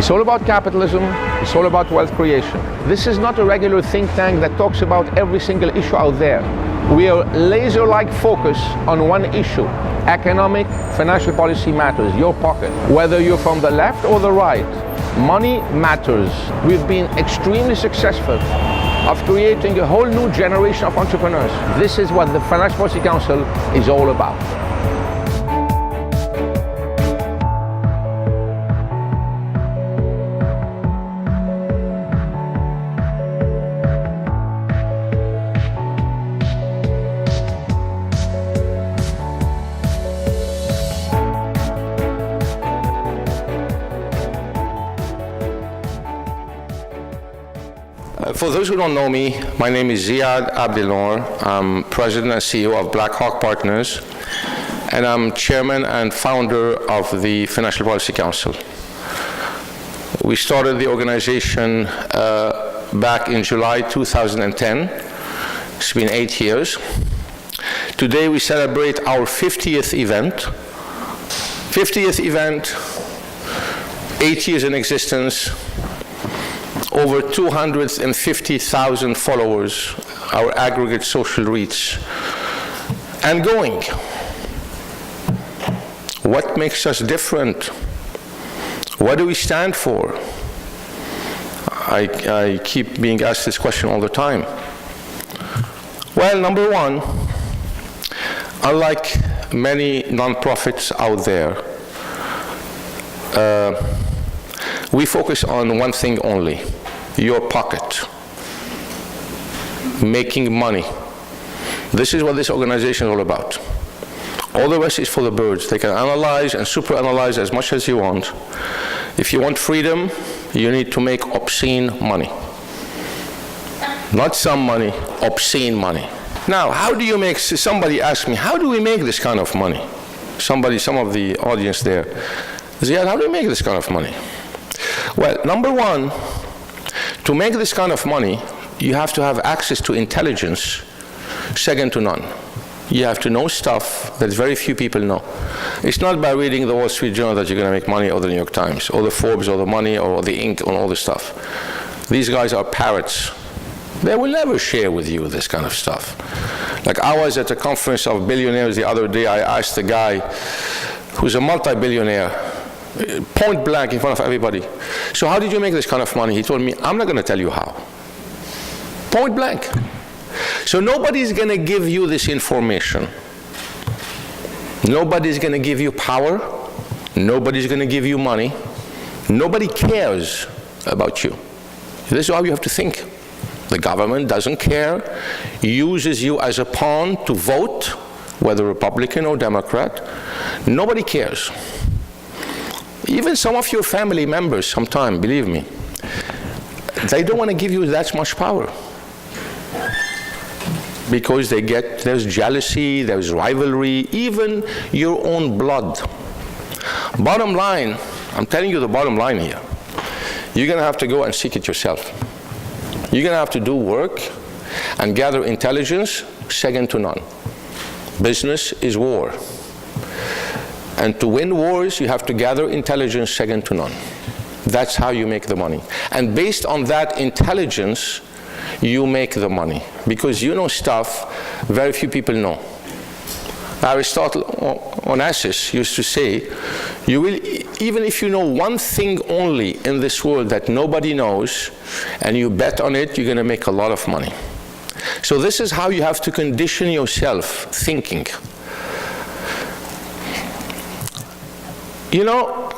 It's all about capitalism, it's all about wealth creation. This is not a regular think tank that talks about every single issue out there. We are laser-like focused on one issue. Economic, financial policy matters, your pocket. Whether you're from the left or the right, money matters. We've been extremely successful of creating a whole new generation of entrepreneurs. This is what the Financial Policy Council is all about. For those who don't know me, my name is Ziad Abdelnour. I'm President and CEO of Black Hawk Partners, and I'm Chairman and founder of the Financial Policy Council. We started the organization back in July 2010. It's been 8 years. Today we celebrate our 50th event. 50th event, 8 years in existence, over 250,000 followers, our aggregate social reach, and going. What makes us different? What do we stand for? I keep being asked this question all the time. Well, number one, unlike many nonprofits out there, we focus on one thing only: your pocket, making money. This is what this organization is all about. All the rest is for the birds. They can analyze and superanalyze as much as you want. If you want freedom, you need to make obscene money. Not some money, obscene money. Now, how do you make, somebody asked me, how do we make this kind of money? Some of the audience there. Ziad, how do we make this kind of money? Well, number one, to make this kind of money, you have to have access to intelligence, second to none. You have to know stuff that very few people know. It's not by reading the Wall Street Journal that you're going to make money, or the New York Times, or the Forbes, or the Money, or the Inc., or all this stuff. These guys are parrots. They will never share with you this kind of stuff. Like, I was at a conference of billionaires the other day. I asked a guy who's a multi-billionaire, point blank in front of everybody, so how did you make this kind of money? He told me, I'm not going to tell you how. Point blank. So nobody's going to give you this information. Nobody's going to give you power. Nobody's going to give you money. Nobody cares about you. This is how you have to think. The government doesn't care, uses you as a pawn to vote, whether Republican or Democrat. Nobody cares. Even some of your family members, sometimes, believe me, they don't want to give you that much power. Because there's jealousy, there's rivalry, even your own blood. Bottom line, I'm telling you the bottom line here. You're going to have to go and seek it yourself. You're going to have to do work and gather intelligence, second to none. Business is war. And to win wars, you have to gather intelligence, second to none. That's how you make the money. And based on that intelligence, you make the money. Because you know stuff very few people know. Aristotle Onassis used to say, even if you know one thing only in this world that nobody knows, and you bet on it, you're going to make a lot of money. So this is how you have to condition yourself thinking. You know,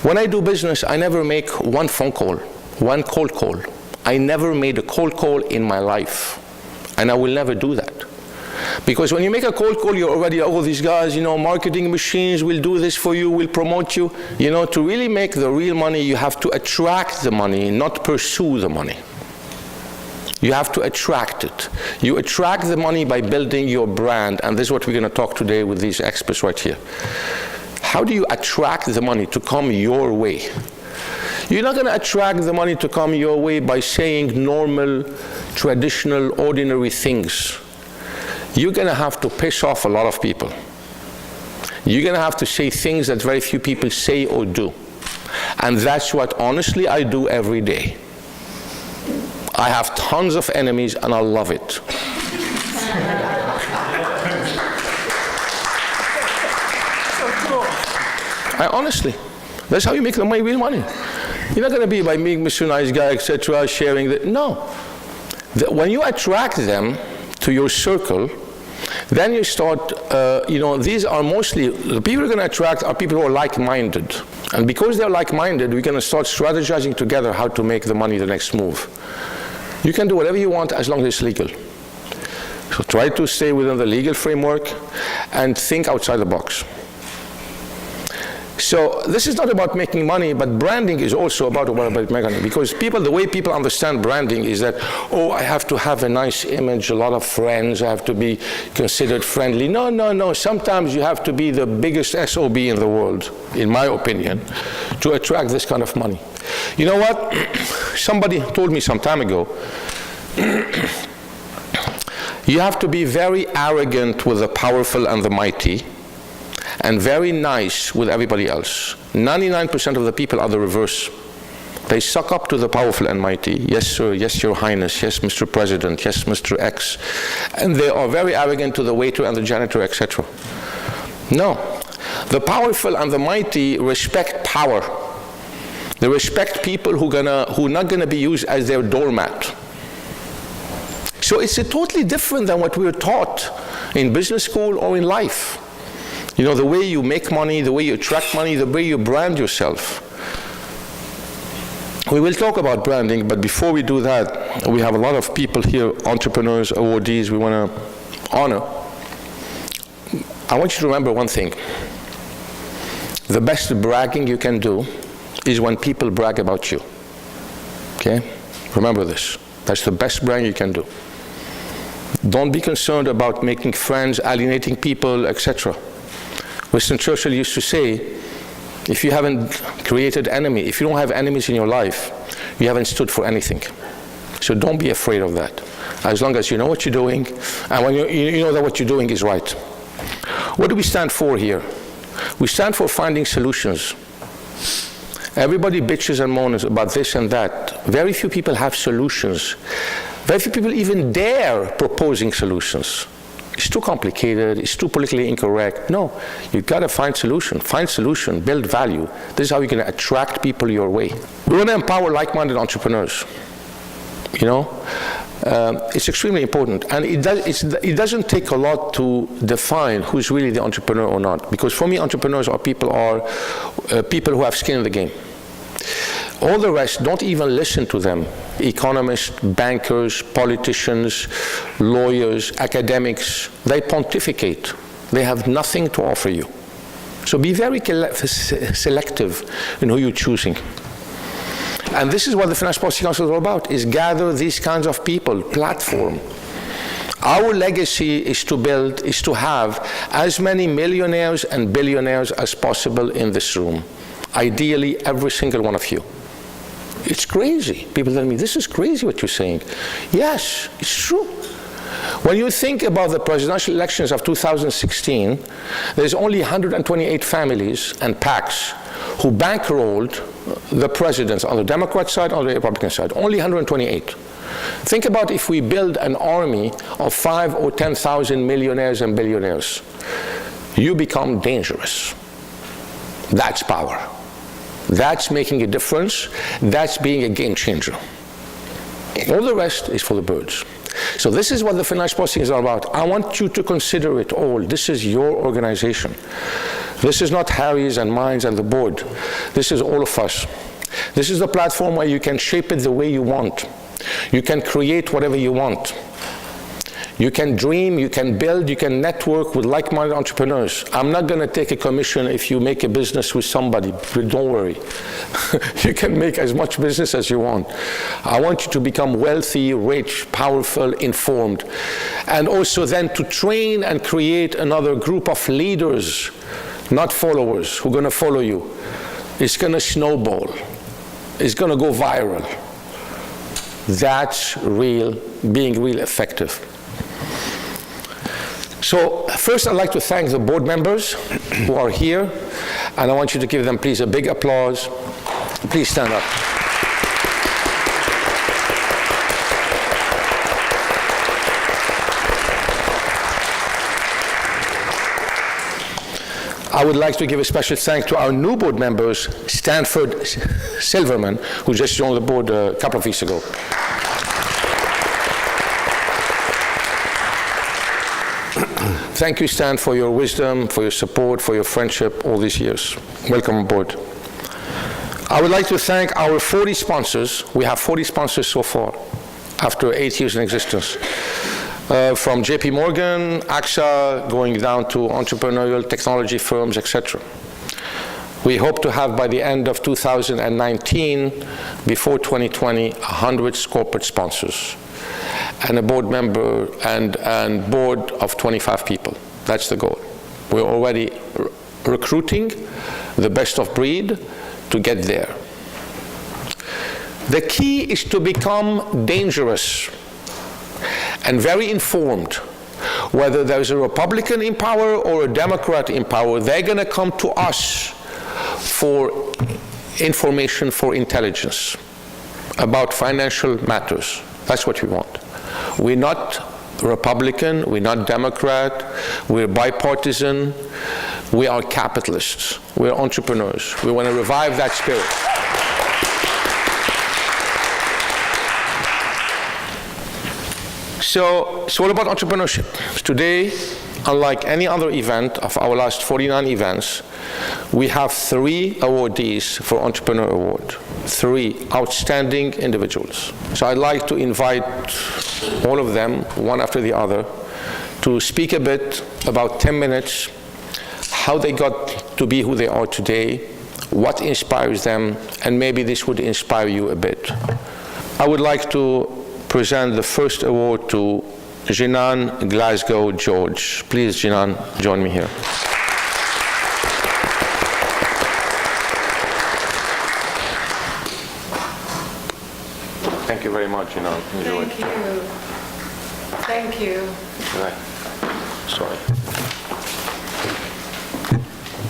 when I do business, I never make one phone call, one cold call. I never made a cold call in my life, and I will never do that. Because when you make a cold call, you're already, oh, these guys, you know, marketing machines will do this for you, will promote you. You know, to really make the real money, you have to attract the money, not pursue the money. You have to attract it. You attract the money by building your brand, and this is what we're going to talk today with these experts right here. How do you attract the money to come your way? You're not going to attract the money to come your way by saying normal, traditional, ordinary things. You're going to have to piss off a lot of people. You're going to have to say things that very few people say or do. And that's what, honestly, I do every day. I have tons of enemies, and I love it. Honestly, that's how you make the real money. You're not going to be by being Mr. Nice Guy, etc., sharing the, no. When you attract them to your circle, then you start, these are mostly, the people you're going to attract are people who are like-minded. And because they're like-minded, we're going to start strategizing together how to make the money the next move. You can do whatever you want as long as it's legal. So try to stay within the legal framework and think outside the box. So this is not about making money, but branding is also about making money. Because the way people understand branding is that, oh, I have to have a nice image, a lot of friends, I have to be considered friendly. No, no, no. Sometimes you have to be the biggest SOB in the world, in my opinion, to attract this kind of money. You know what? Somebody told me some time ago, you have to be very arrogant with the powerful and the mighty, and very nice with everybody else. 99% of the people are the reverse. They suck up to the powerful and mighty. Yes, sir, yes, your highness, yes, Mr. President, yes, Mr. X. And they are very arrogant to the waiter and the janitor, etc. No. The powerful and the mighty respect power. They respect people who are not going to be used as their doormat. So it's totally different than what we were taught in business school or in life. You know, the way you make money, the way you attract money, the way you brand yourself. We will talk about branding, but before we do that, we have a lot of people here, entrepreneurs, awardees, we want to honor. I want you to remember one thing. The best bragging you can do is when people brag about you. Okay? Remember this. That's the best bragging you can do. Don't be concerned about making friends, alienating people, etc. Winston Churchill used to say, if you haven't created enemy, if you don't have enemies in your life, you haven't stood for anything. So don't be afraid of that. As long as you know what you're doing, and when you know that what you're doing is right. What do we stand for here? We stand for finding solutions. Everybody bitches and moans about this and that. Very few people have solutions. Very few people even dare proposing solutions. It's too complicated, it's too politically incorrect. No, you've got to find solution, build value. This is how you're going to attract people your way. We want to empower like-minded entrepreneurs. You know, it's extremely important. And it doesn't take a lot to define who's really the entrepreneur or not. Because for me, entrepreneurs are people who have skin in the game. All the rest, don't even listen to them. Economists, bankers, politicians, lawyers, academics, they pontificate. They have nothing to offer you. So be very selective in who you're choosing. And this is what the Financial Policy Council is all about, is gather these kinds of people, platform. Our legacy is to have as many millionaires and billionaires as possible in this room. Ideally, every single one of you. It's crazy. People tell me, this is crazy what you're saying. Yes, it's true. When you think about the presidential elections of 2016, there's only 128 families and PACs who bankrolled the presidents on the Democrat side, on the Republican side. Only 128. Think about if we build an army of 5,000 or 10,000 millionaires and billionaires. You become dangerous. That's power. That's making a difference. That's being a game changer. All the rest is for the birds. So this is what the Financial Policy is all about. I want you to consider it all. This is your organization. This is not Harry's and mine's and the board. This is all of us. This is the platform where you can shape it the way you want. You can create whatever you want. You can dream, you can build, you can network with like-minded entrepreneurs. I'm not going to take a commission if you make a business with somebody, but don't worry. You can make as much business as you want. I want you to become wealthy, rich, powerful, informed. And also then to train and create another group of leaders, not followers, who are going to follow you. It's going to snowball. It's going to go viral. That's being real effective. So first I'd like to thank the board members who are here, and I want you to give them please a big applause. Please stand up. I would like to give a special thanks to our new board members, Stanford Silverman, who just joined the board a couple of weeks ago. Thank you, Stan, for your wisdom, for your support, for your friendship all these years. Welcome aboard. I would like to thank our 40 sponsors. We have 40 sponsors so far, after 8 years in existence. From JP Morgan, AXA, going down to entrepreneurial technology firms, etc. We hope to have by the end of 2019, before 2020, 100 corporate sponsors and a board member and board of 25 people. That's the goal. We're already recruiting the best of breed to get there. The key is to become dangerous and very informed. Whether there's a Republican in power or a Democrat in power, they're going to come to us for information, for intelligence about financial matters. That's what we want. We're not Republican, we're not Democrat, we're bipartisan, we are capitalists, we're entrepreneurs. We want to revive that spirit. So it's all about entrepreneurship. Today, unlike any other event of our last 49 events, we have 3 awardees for Entrepreneur Award. 3 outstanding individuals. So I'd like to invite all of them, one after the other, to speak a bit, about 10 minutes, how they got to be who they are today, what inspires them, and maybe this would inspire you a bit. I would like to present the first award to Jinan Glasgow George. Please, Jinan, join me here. Thank you very much, Jinan. Enjoy. Thank you. Thank you. Right. Sorry.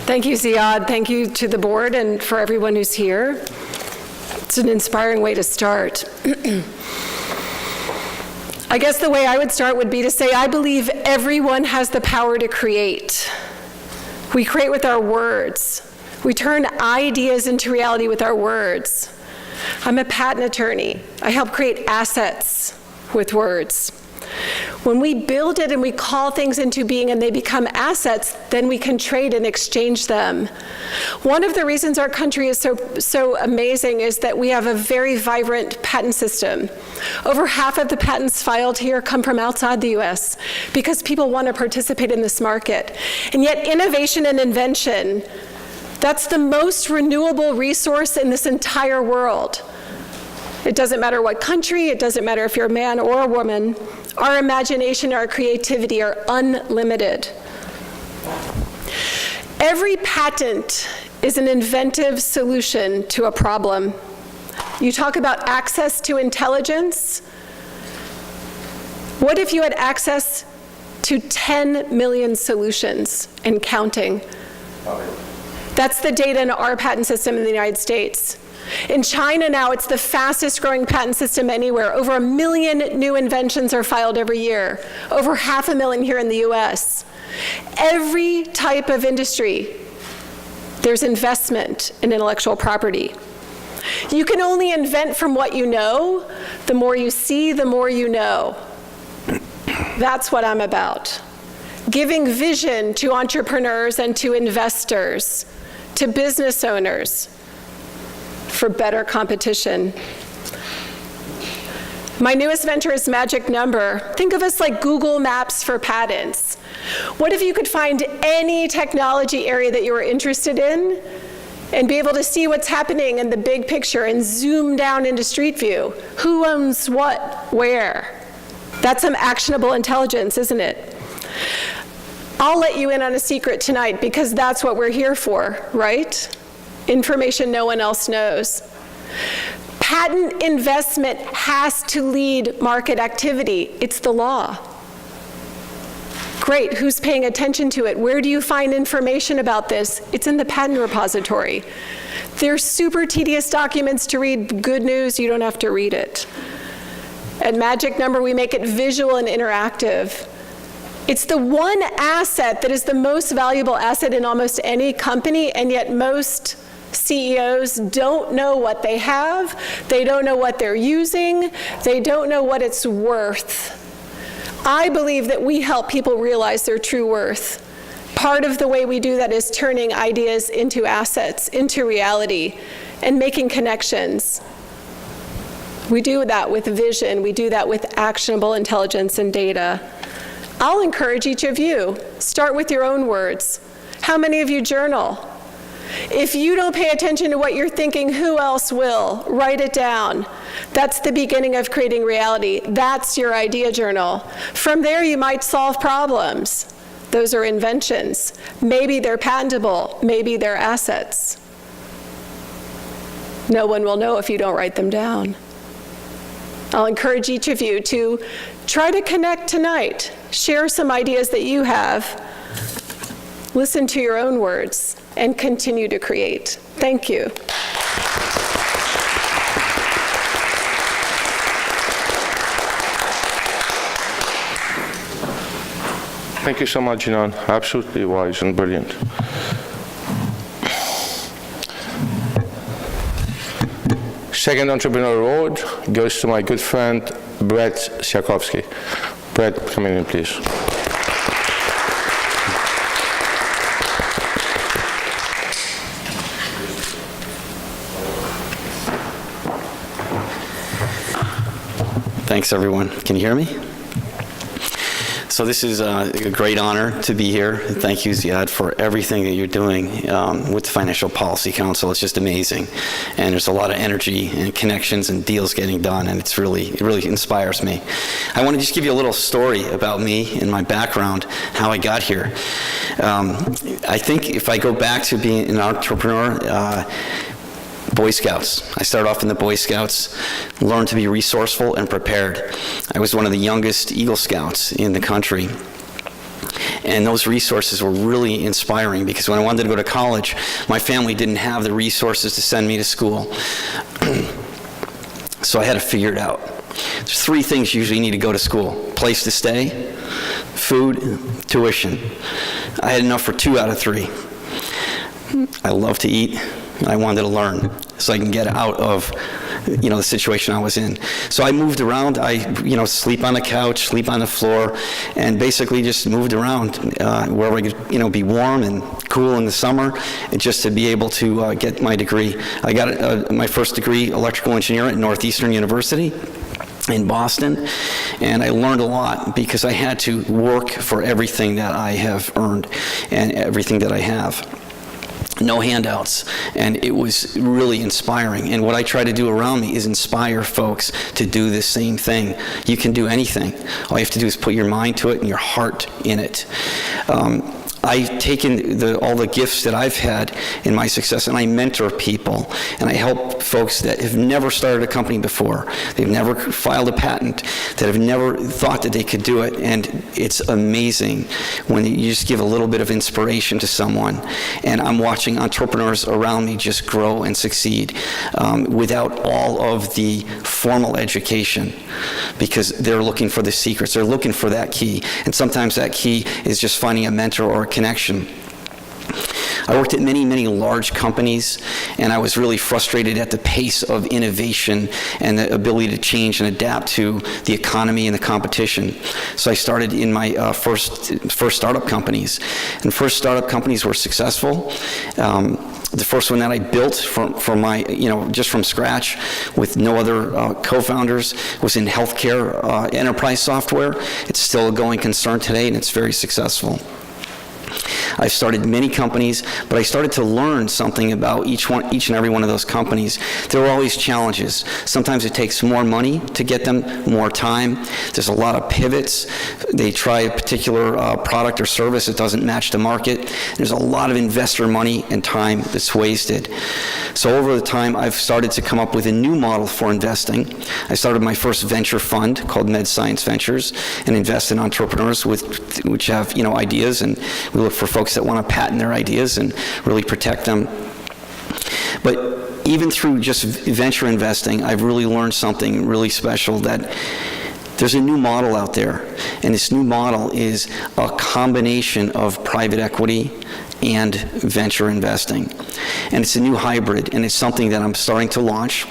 Thank you, Ziad. Thank you to the board and for everyone who's here. It's an inspiring way to start. I guess the way I would start would be to say, I believe everyone has the power to create. We create with our words. We turn ideas into reality with our words. I'm a patent attorney. I help create assets with words. When we build it and we call things into being and they become assets, then we can trade and exchange them. One of the reasons our country is so amazing is that we have a very vibrant patent system. Over half of the patents filed here come from outside the US because people want to participate in this market. And yet innovation and invention, that's the most renewable resource in this entire world. It doesn't matter what country, it doesn't matter if you're a man or a woman. Our imagination, our creativity are unlimited. Every patent is an inventive solution to a problem. You talk about access to intelligence. What if you had access to 10 million solutions and counting? That's the data in our patent system in the United States. In China now, it's the fastest growing patent system anywhere. Over 1 million new inventions are filed every year. Over 500,000 here in the US. Every type of industry, there's investment in intellectual property. You can only invent from what you know. The more you see, the more you know. That's what I'm about. Giving vision to entrepreneurs and to investors, to business owners, for better competition. My newest venture is Magic Number. Think of us like Google Maps for patents. What if you could find any technology area that you were interested in and be able to see what's happening in the big picture and zoom down into Street View? Who owns what, where? That's some actionable intelligence, isn't it? I'll let you in on a secret tonight because that's what we're here for, right? Information no one else knows. Patent investment has to lead market activity. It's the law. Great, who's paying attention to it? Where do you find information about this? It's in the patent repository. They're super tedious documents to read. Good news, you don't have to read it. At Magic Number, we make it visual and interactive. It's the one asset that is the most valuable asset in almost any company, and yet most CEOs don't know what they have, they don't know what they're using, they don't know what it's worth. I believe that we help people realize their true worth. Part of the way we do that is turning ideas into assets, into reality, and making connections. We do that with vision, we do that with actionable intelligence and data. I'll encourage each of you, start with your own words. How many of you journal? If you don't pay attention to what you're thinking, who else will? Write it down. That's the beginning of creating reality. That's your idea journal. From there, you might solve problems. Those are inventions. Maybe they're patentable. Maybe they're assets. No one will know if you don't write them down. I'll encourage each of you to try to connect tonight. Share some ideas that you have. Listen to your own words and continue to create. Thank you. Thank you so much, Jinan. Absolutely wise and brilliant. Second Entrepreneur Award goes to my good friend, Brett Siakowski. Brett, come in, please. Thanks, everyone. Can you hear me? So this is a great honor to be here. Thank you, Ziad, for everything that you're doing with the Financial Policy Council. It's just amazing. And there's a lot of energy and connections and deals getting done, and it really inspires me. I want to just give you a little story about me and my background, how I got here. I think if I go back to being an entrepreneur, Boy Scouts. I started off in the Boy Scouts, learned to be resourceful and prepared. I was one of the youngest Eagle Scouts in the country. And those resources were really inspiring because when I wanted to go to college, my family didn't have the resources to send me to school. So I had to figure it out. There's 3 things you usually need to go to school: place to stay, food, tuition. I had enough for 2 out of 3. I love to eat. I wanted to learn so I can get out of, the situation I was in. So I moved around. I, sleep on the couch, sleep on the floor, and basically just moved around wherever I could, be warm and cool in the summer, and just to be able to get my degree. I got my first degree, electrical engineering at Northeastern University in Boston, and I learned a lot because I had to work for everything that I have earned and everything that I have. No handouts, and it was really inspiring. And what I try to do around me is inspire folks to do the same thing. You can do anything. All you have to do is put your mind to it and your heart in it. I've taken all the gifts that I've had in my success, and I mentor people, and I help folks that have never started a company before, they've never filed a patent, that have never thought that they could do it, and it's amazing when you just give a little bit of inspiration to someone. And I'm watching entrepreneurs around me just grow and succeed without all of the formal education, because they're looking for the secrets, they're looking for that key, and sometimes that key is just finding a mentor or a connection. I worked at many, many large companies, and I was really frustrated at the pace of innovation and the ability to change and adapt to the economy and the competition. So I started in my first startup companies, and first startup companies were successful. The first one that I built from my, just from scratch with no other co-founders was in healthcare enterprise software. It's still a going concern today, and it's very successful. I've started many companies, but I started to learn something about each and every one of those companies. There are always challenges. Sometimes it takes more money to get them, more time. There's a lot of pivots. They try a particular product or service that doesn't match the market. There's a lot of investor money and time that's wasted. So over the time, I've started to come up with a new model for investing. I started my first venture fund called Med Science Ventures and invest in entrepreneurs which have, ideas, and we look for folks that want to patent their ideas and really protect them. But even through just venture investing, I've really learned something really special, that there's a new model out there, and this new model is a combination of private equity and venture investing. And it's a new hybrid, and it's something that I'm starting to launch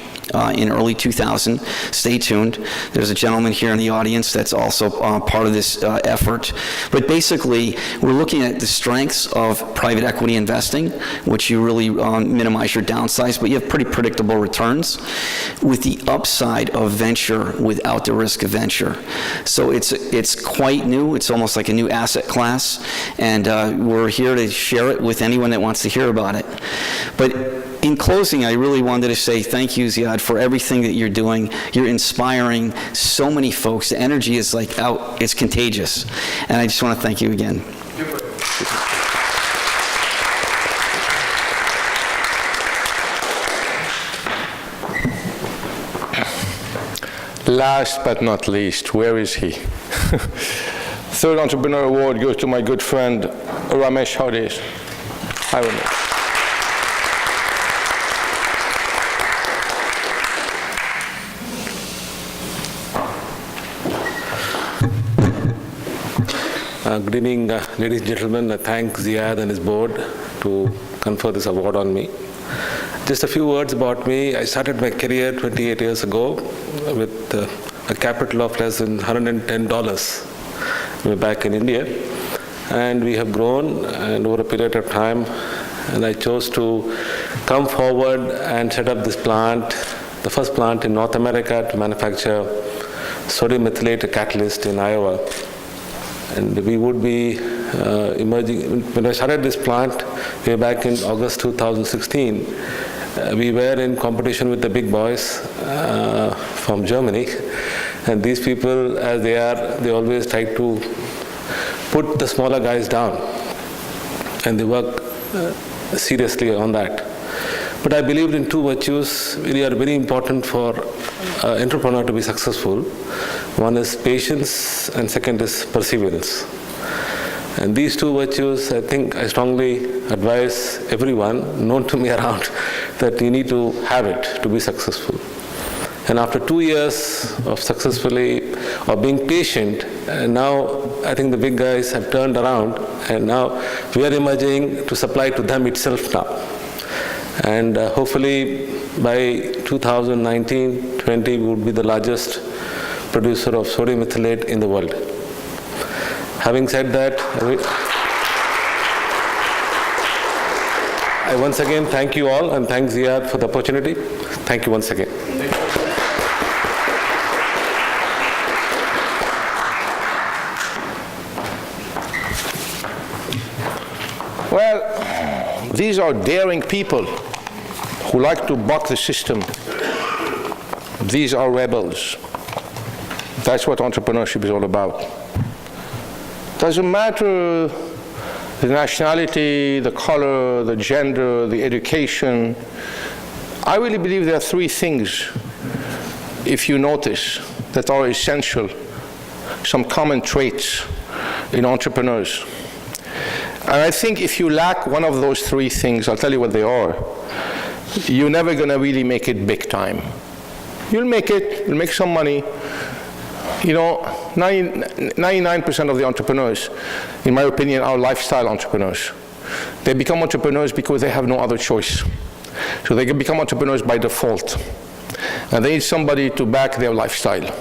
in early 2000. Stay tuned. There's a gentleman here in the audience that's also part of this effort. But basically, we're looking at the strengths of private equity investing, which you really minimize your downsides, but you have pretty predictable returns, with the upside of venture without the risk of venture. So it's quite new. It's almost like a new asset class, and we're here to share it with anyone that wants to hear about it. But in closing, I really wanted to say thank you, Ziad, for everything that you're doing. You're inspiring so many folks. The energy is it's contagious. And I just want to thank you again. Last but not least, where is he? Third Entrepreneur Award goes to my good friend, Ramesh. How it is? Hi, Ramesh. Good evening, ladies and gentlemen. I thank Ziad and his board to confer this award on me. Just a few words about me. I started my career 28 years ago with a capital of less than $110 back in India. And we have grown and over a period of time. And I chose to come forward and set up this plant, the first plant in North America to manufacture sodium methylate catalyst in Iowa. And we would be emerging. When I started this plant way back in August 2016, we were in competition with the big boys from Germany. And these people, as they are, they always try to put the smaller guys down. And they work seriously on that. But I believed in two virtues really are very important for an entrepreneur to be successful. One is patience, and second is perseverance. And these two virtues, I think I strongly advise everyone known to me around that you need to have it to be successful. And after 2 years of successfully, of being patient, now I think the big guys have turned around, and now we are emerging to supply to them itself now. And hopefully by 2019-20, we would be the largest producer of sodium methylate in the world. Having said that, I once again thank you all and thank Ziad for the opportunity. Thank you once again. Well, these are daring people who like to buck the system. These are rebels. That's what entrepreneurship is all about. Doesn't matter the nationality, the color, the gender, the education. I really believe there are three things, if you notice, that are essential, some common traits in entrepreneurs. And I think if you lack one of those three things, I'll tell you what they are, you're never going to really make it big time. You'll make it, you'll make some money. 99% of the entrepreneurs, in my opinion, are lifestyle entrepreneurs. They become entrepreneurs because they have no other choice. So they can become entrepreneurs by default. And they need somebody to back their lifestyle.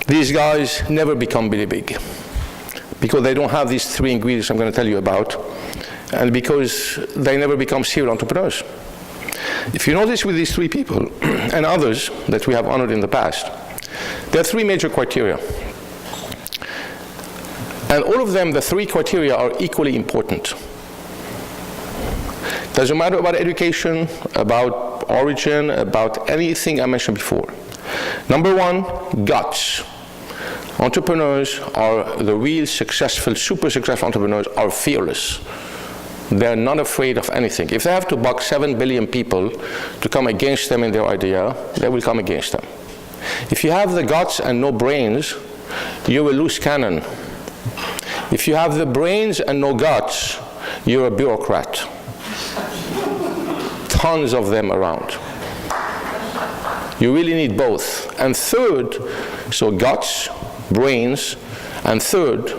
These guys never become really big because they don't have these three ingredients I'm going to tell you about, and because they never become serial entrepreneurs. If you notice with these three people and others that we have honored in the past, there are three major criteria. And all of them, the three criteria, are equally important. Doesn't matter about education, about origin, about anything I mentioned before. Number one, guts. Entrepreneurs are the real successful, super successful entrepreneurs are fearless. They're not afraid of anything. If they have to buck 7 billion people to come against them in their idea, they will come against them. If you have the guts and no brains, you're a loose cannon. If you have the brains and no guts, you're a bureaucrat. Tons of them around. You really need both. And third, so guts, brains, and third,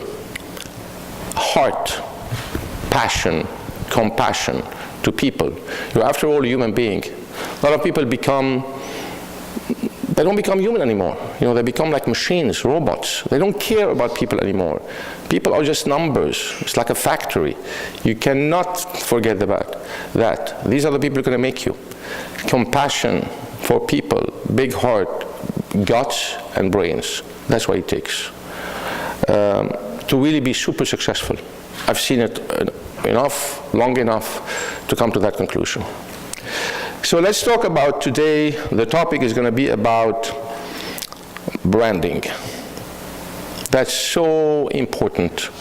heart, passion, compassion to people. You're after all a human being. A lot of people they don't become human anymore. You know, they become like machines, robots. They don't care about people anymore. People are just numbers. It's like a factory. You cannot forget about that. These are the people who are going to make you. Compassion for people, big heart, guts, and brains. That's what it takes to really be super successful. I've seen it long enough to come to that conclusion. So let's talk about today, the topic is going to be about branding. That's so important.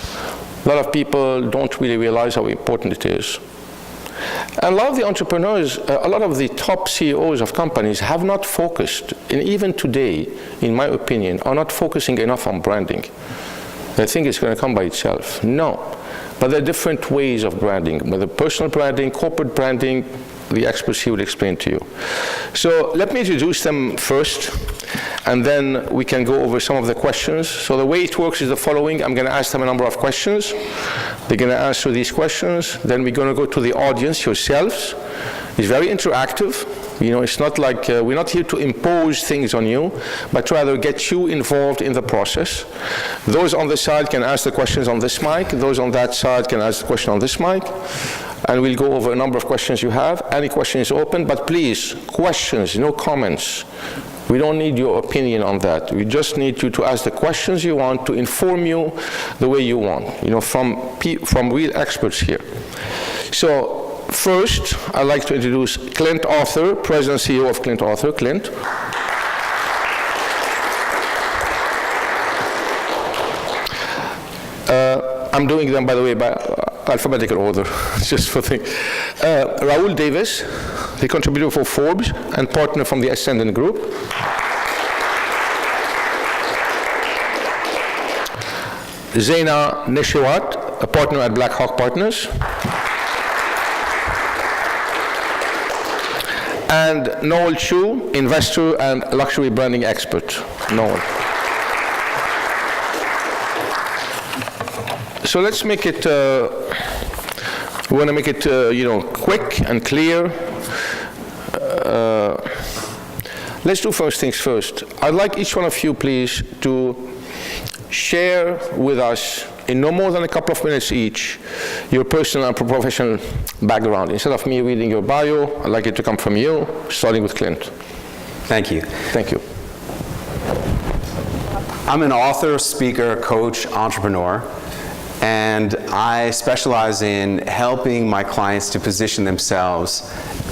A lot of people don't really realize how important it is. And a lot of the entrepreneurs, a lot of the top CEOs of companies have not focused, and even today, in my opinion, are not focusing enough on branding. They think it's going to come by itself. No. But there are different ways of branding, whether personal branding, corporate branding, the experts here will explain to you. So let me introduce them first, and then we can go over some of the questions. So the way it works is the following. I'm going to ask them a number of questions. They're going to answer these questions. Then we're going to go to the audience, yourselves. It's very interactive. You know, it's not like, we're not here to impose things on you, but rather get you involved in the process. Those on this side can ask the questions on this mic. Those on that side can ask the question on this mic. And we'll go over a number of questions you have. Any question is open, but please, questions, no comments. We don't need your opinion on that. We just need you to ask the questions you want to inform you the way you want, you know, from real experts here. So first, I'd like to introduce Clint Arthur, President and CEO of Clint Arthur. Clint. I'm doing them, by the way, by alphabetical order, just for things. Raoul Davis, the contributor for Forbes and partner from the Ascendant Group. Zana Nesheiwat, a partner at Black Hawk Partners. And Noel Chu, investor and luxury branding expert. Noel. So let's make it, we want to make it, quick and clear. Let's do first things first. I'd like each one of you, please, to share with us, in no more than a couple of minutes each, your personal and professional background. Instead of me reading your bio, I'd like it to come from you, starting with Clint. Thank you. Thank you. I'm an author, speaker, coach, entrepreneur, and I specialize in helping my clients to position themselves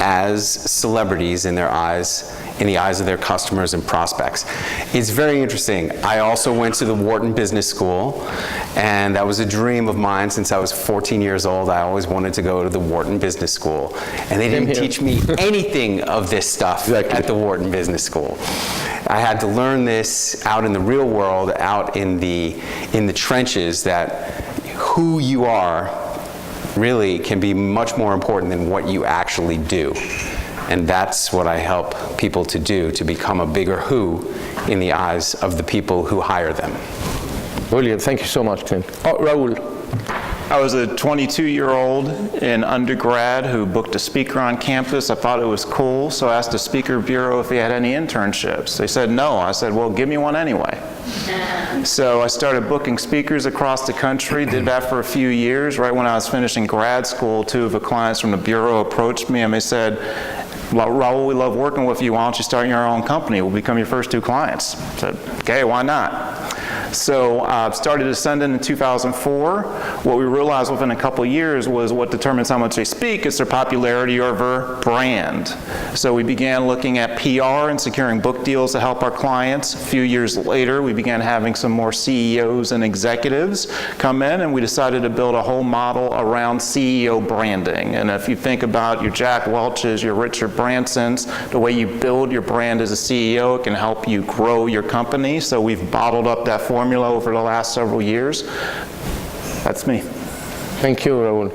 as celebrities in the eyes of their customers and prospects. It's very interesting. I also went to the Wharton Business School, and that was a dream of mine since I was 14 years old. I always wanted to go to the Wharton Business School, and they didn't teach me anything of this stuff at the Wharton Business School. I had to learn this out in the real world, out in the trenches, that who you are really can be much more important than what you actually do. And that's what I help people to do, to become a bigger who in the eyes of the people who hire them. Brilliant. Thank you so much, Clint. Raoul. I was a 22-year-old in undergrad who booked a speaker on campus. I thought it was cool, so I asked the speaker bureau if they had any internships. They said no. I said, well, give me one anyway. So I started booking speakers across the country, did that for a few years. Right when I was finishing grad school, two of the clients from the bureau approached me and they said, well, Raoul, we love working with you. Why don't you start your own company? We'll become your first two clients. I said, okay, why not? So started ascending in 2004. What we realized within a couple of years was what determines how much they speak is their popularity or their brand. So we began looking at PR and securing book deals to help our clients. A few years later, we began having some more CEOs and executives come in, and we decided to build a whole model around CEO branding. And if you think about your Jack Welch's, your Richard Branson's, the way you build your brand as a CEO, it can help you grow your company. So we've bottled up that formula over the last several years. That's me. Thank you, Raoul.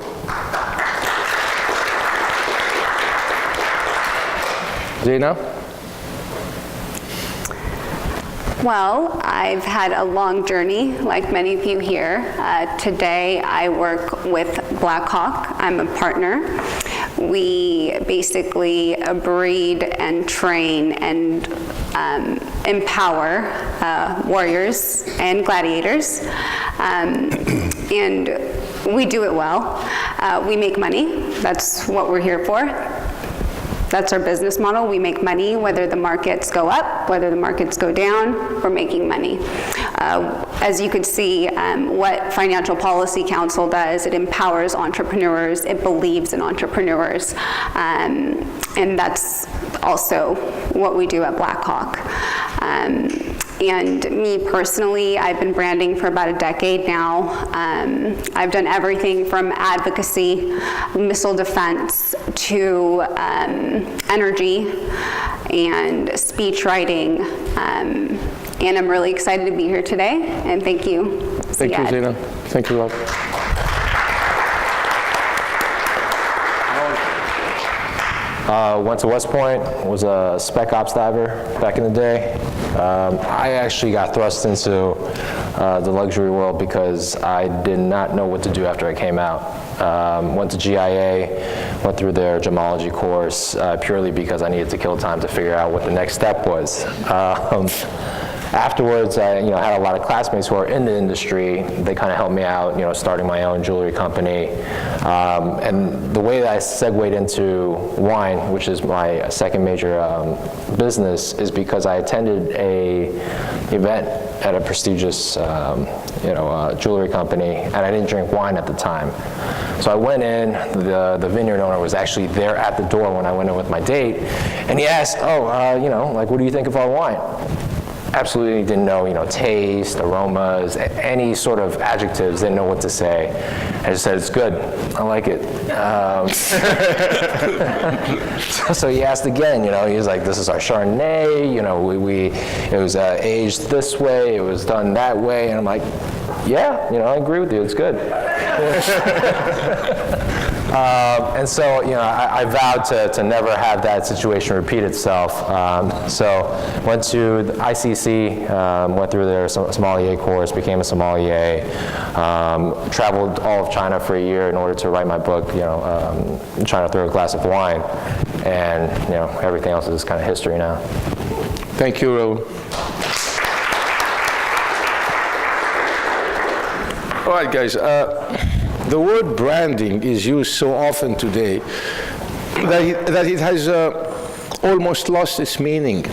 Zana? Well, I've had a long journey, like many of you here. Today, I work with Blackhawk. I'm a partner. We basically breed and train and empower warriors and gladiators. And we do it well. We make money. That's what we're here for. That's our business model. We make money whether the markets go up, whether the markets go down, we're making money. As you could see, what Financial Policy Council does, it empowers entrepreneurs, it believes in entrepreneurs, and that's also what we do at Blackhawk. And me personally, I've been branding for about a decade now. I've done everything from advocacy, missile defense, to energy and speech writing. And I'm really excited to be here today. And thank you, Ziad. Thank you, Zana. Thank you, Rob. Went to West Point, was a spec ops diver back in the day. I actually got thrust into the luxury world because I did not know what to do after I came out. Went to GIA, went through their gemology course purely because I needed to kill time to figure out what the next step was. Afterwards, I had a lot of classmates who are in the industry. They kind of helped me out, starting my own jewelry company. And the way that I segued into wine, which is my second major business, is because I attended a event at a prestigious jewelry company, and I didn't drink wine at the time. So I went in, the vineyard owner was actually there at the door when I went in with my date, and he asked, what do you think of our wine? Absolutely didn't know, taste, aromas, any sort of adjectives, didn't know what to say. I just said, it's good, I like it. So he asked again, he was like, this is our Chardonnay, it was aged this way, it was done that way, and I'm like, yeah, I agree with you, it's good. And so, I vowed to never have that situation repeat itself. So went to the ICC, went through their sommelier course, became a sommelier, traveled all of China for a year in order to write my book, China Through a Glass of Wine. And, everything else is kind of history now. Thank you, Raoul. All right, guys. The word branding is used so often today that it has almost lost its meaning.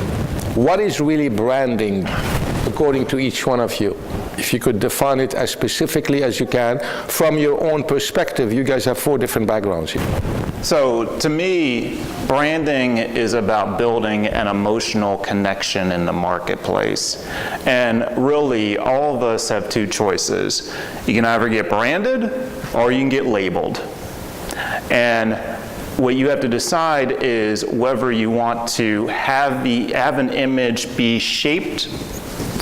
What is really branding, according to each one of you? If you could define it as specifically as you can from your own perspective. You guys have 4 different backgrounds here. So to me, branding is about building an emotional connection in the marketplace. And really, all of us have 2 choices. You can either get branded or you can get labeled. And what you have to decide is whether you want to have an image be shaped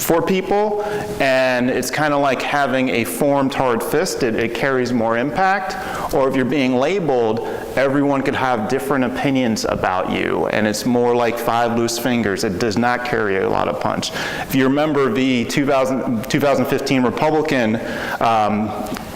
for people, and it's kind of like having a formed hard fist. It carries more impact. Or if you're being labeled, everyone could have different opinions about you, and it's more like 5 loose fingers. It does not carry a lot of punch. If you remember the 2015 Republican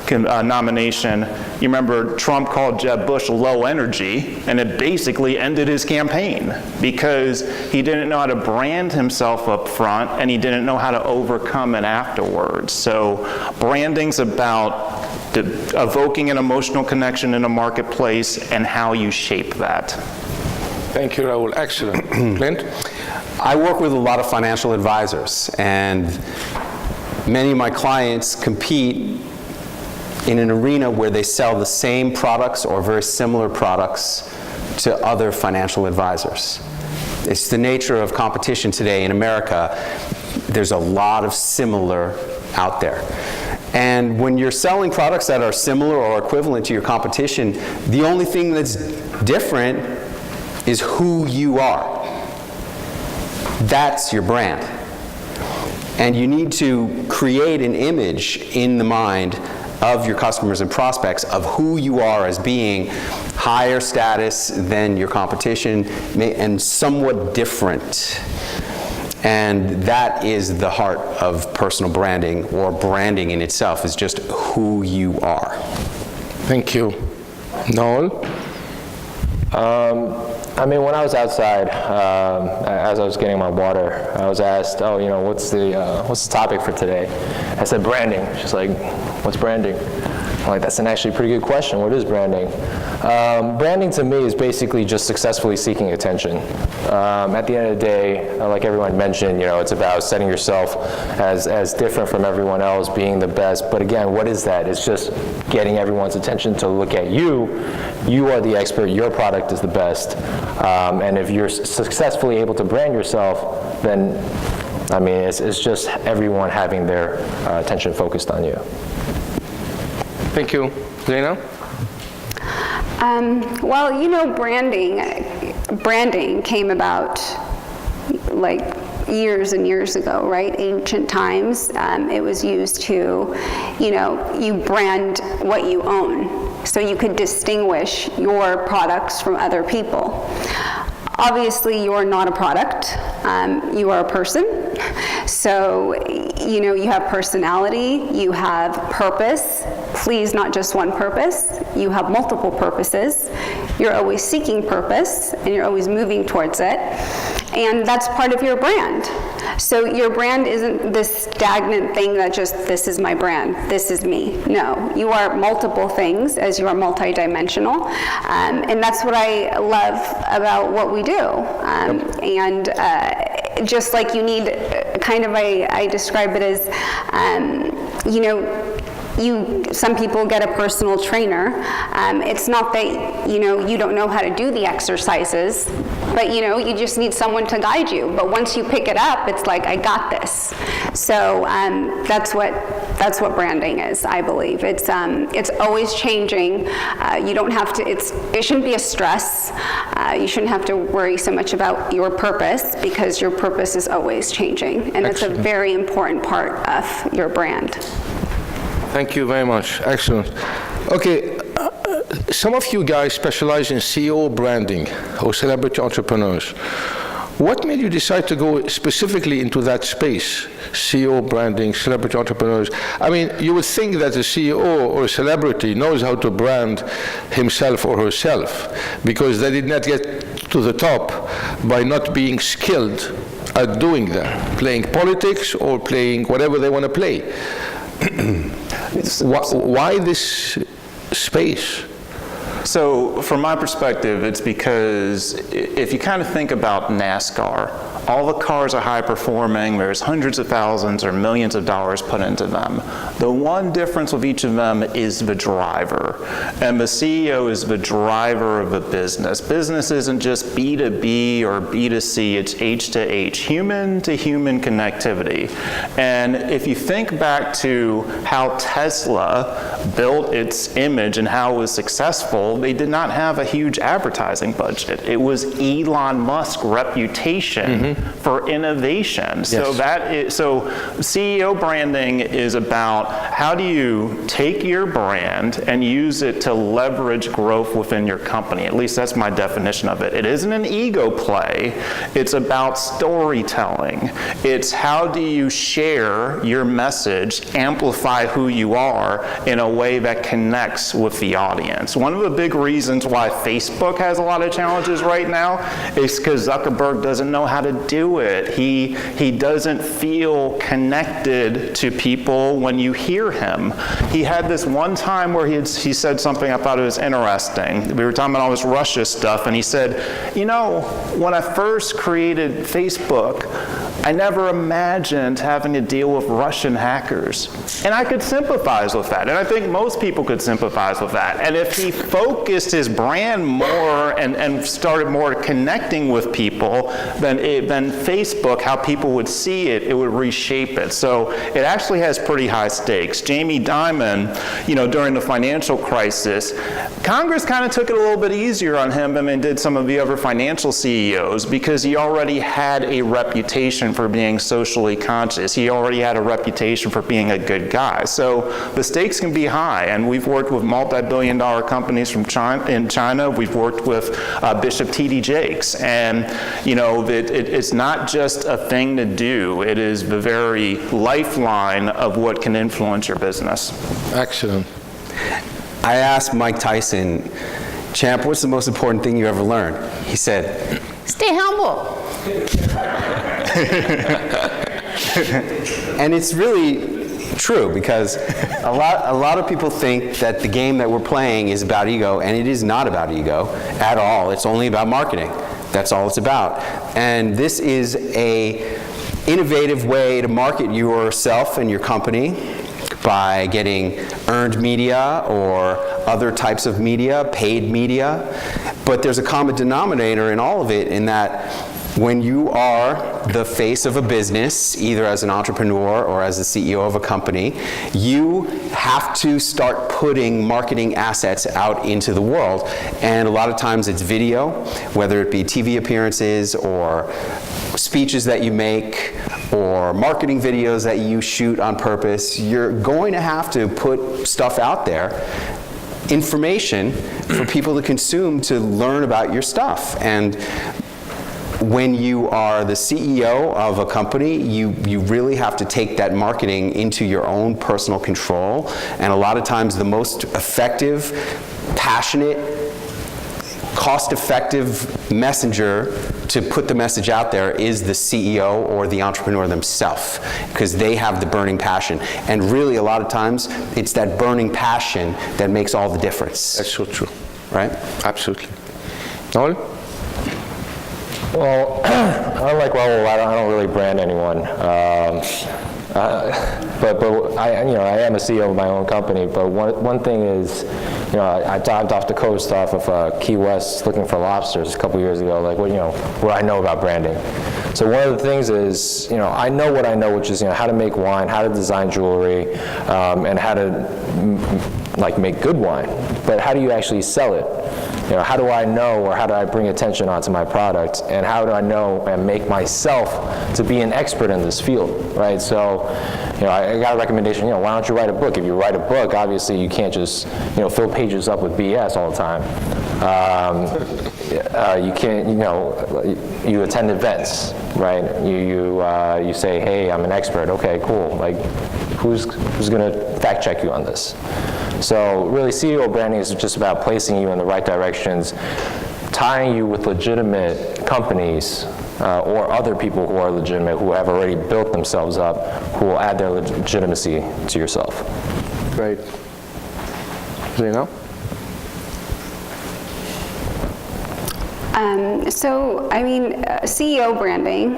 nomination, you remember Trump called Jeb Bush low energy, and it basically ended his campaign because he didn't know how to brand himself up front, and he didn't know how to overcome it afterwards. So branding's about evoking an emotional connection in a marketplace and how you shape that. Thank you, Raoul. Excellent. Clint? I work with a lot of financial advisors, and Many of my clients compete in an arena where they sell the same products or very similar products to other financial advisors. It's the nature of competition today in America. There's a lot of similar out there. And when you're selling products that are similar or equivalent to your competition, the only thing that's different is who you are. That's your brand. And you need to create an image in the mind of your customers and prospects of who you are as being higher status than your competition and somewhat different. And that is the heart of personal branding, or branding in itself is just who you are. Thank you. Noel? I mean, when I was outside, as I was getting my water, I was asked, oh, you know, what's the topic for today? I said branding. She's like, what's branding? I'm like, that's an actually pretty good question. What is branding? Branding to me is basically just successfully seeking attention. At the end of the day, like everyone mentioned, you know, it's about setting yourself as different from everyone else, being the best. But again, what is that? It's just getting everyone's attention to look at you. You are the expert. Your product is the best. And if you're successfully able to brand yourself, then, I mean, it's just everyone having their attention focused on you. Thank you. Zana? Well, you know, branding came about like years and years ago, right? Ancient times. It was used to, you know, you brand what you own, so you could distinguish your products from other people. Obviously, you're not a product. You are a person. So, you know, you have personality, you have purpose. Please, not just one purpose. You have multiple purposes. You're always seeking purpose, and you're always moving towards it. And that's part of your brand. So your brand isn't this stagnant thing that just, this is my brand, this is me. No, you are multiple things as you are multidimensional. And that's what I love about what we do. And just like you need kind of, I describe it as, you know, some people get a personal trainer. It's not that, you know, you don't know how to do the exercises, but, you know, you just need someone to guide you. But once you pick it up, it's like, I got this. So that's what branding is, I believe. It's always changing. You don't have to, it shouldn't be a stress. You shouldn't have to worry so much about your purpose, because your purpose is always changing. And it's a very important part of your brand. Thank you very much. Excellent. Okay, some of you guys specialize in CEO branding or celebrity entrepreneurs. What made you decide to go specifically into that space, CEO branding, celebrity entrepreneurs? I mean, you would think that a CEO or a celebrity knows how to brand himself or herself, because they did not get to the top by not being skilled at doing that, playing politics or playing whatever they want to play. Why this space? So from my perspective, it's because if you kind of think about NASCAR, all the cars are high performing, there's hundreds of thousands or millions of dollars put into them. The one difference with each of them is the driver. And the CEO is the driver of the business. Business isn't just B2B or B2C, it's H to H, human to human connectivity. And if you think back to how Tesla built its image and how it was successful, they did not have a huge advertising budget. It was Elon Musk's reputation for innovation. Yes. So CEO branding is about how do you take your brand and use it to leverage growth within your company. At least that's my definition of it. It isn't an ego play. It's about storytelling. It's how do you share your message, amplify who you are in a way that connects with the audience. One of the big reasons why Facebook has a lot of challenges right now is because Zuckerberg doesn't know how to do it. He doesn't feel connected to people when you hear him. He had this one time where he said something I thought it was interesting. We were talking about all this Russia stuff, and he said, you know, when I first created Facebook, I never imagined having to deal with Russian hackers. And I could sympathize with that, and I think most people could sympathize with that. And if he focused his brand more and started more connecting with people, then Facebook, how people would see it, it would reshape it. So it actually has pretty high stakes. Jamie Dimon, you know, during the financial crisis, Congress kind of took it a little bit easier on him than they did some of the other financial CEOs because he already had a reputation for being socially conscious. He already had a reputation for being a good guy. So the stakes can be high, and we've worked with multi-billion-dollar companies from in China. We've worked with Bishop T.D. Jakes, and you know, it's not just a thing to do. It is the very lifeline of what can influence your business. Excellent. I asked Mike Tyson, champ, what's the most important thing you ever learned? He said, stay humble. And it's really true, because a lot of people think that the game that we're playing is about ego, and it is not about ego at all. It's only about marketing. That's all it's about. And this is a innovative way to market yourself and your company by getting earned media or other types of media, paid media. But there's a common denominator in all of it, in that when you are the face of a business, either as an entrepreneur or as the CEO of a company, you have to start putting marketing assets out into the world. And a lot of times it's video, whether it be TV appearances or speeches that you make or marketing videos that you shoot on purpose. You're going to have to put stuff out there, information for people to consume, to learn about your stuff. And when you are the CEO of a company, you really have to take that marketing into your own personal control. And a lot of times the most effective, passionate, cost-effective messenger to put the message out there is the CEO or the entrepreneur themselves, because they have the burning passion. And really, a lot of times, it's that burning passion that makes all the difference. That's so true. Right? Absolutely. Noel? Well, unlike Raoul, I don't really brand anyone. But I am a CEO of my own company. But one thing is, I dived off the coast off of Key West looking for lobsters a couple years ago. Like, what I know about branding. So one of the things is, I know what I know, which is, how to make wine, how to design jewelry, and how to make good wine. But how do you actually sell it? How do I know, or how do I bring attention onto my product, and how do I know and make myself to be an expert in this field, right? So, I got a recommendation, why don't you write a book? If you write a book, obviously you can't just, fill pages up with BS all the time. You can't, you attend events, right? You say, hey, I'm an expert. Okay, cool. Like, who's going to fact check you on this? So really, CEO branding is just about placing you in the right directions, tying you with legitimate companies or other people who are legitimate, who have already built themselves up, who will add their legitimacy to yourself. Great. Zana? CEO branding,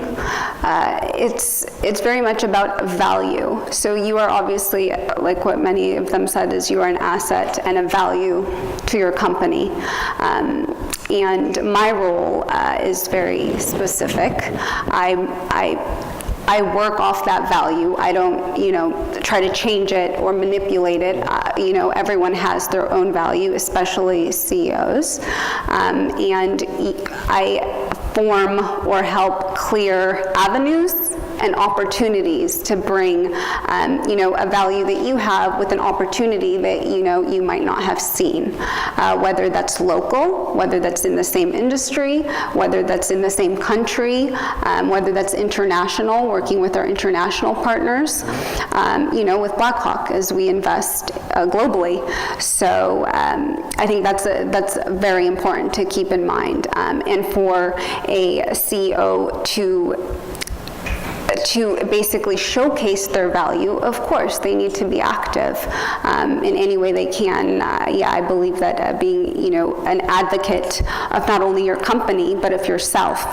it's very much about value. So you are obviously, like what many of them said, is you are an asset and a value to your company. And my role is very specific. I work off that value. I don't, try to change it or manipulate it. Everyone has their own value, especially CEOs. And I form or help clear avenues and opportunities to bring, a value that you have with an opportunity that, you might not have seen, whether that's local, whether that's in the same industry, whether that's in the same country, whether that's international, working with our international partners, with Blackhawk as we invest globally. So I think that's very important to keep in mind, and for a CEO to basically showcase their value. Of course, they need to be active in any way they can. I believe that being, an advocate of not only your company, but of yourself,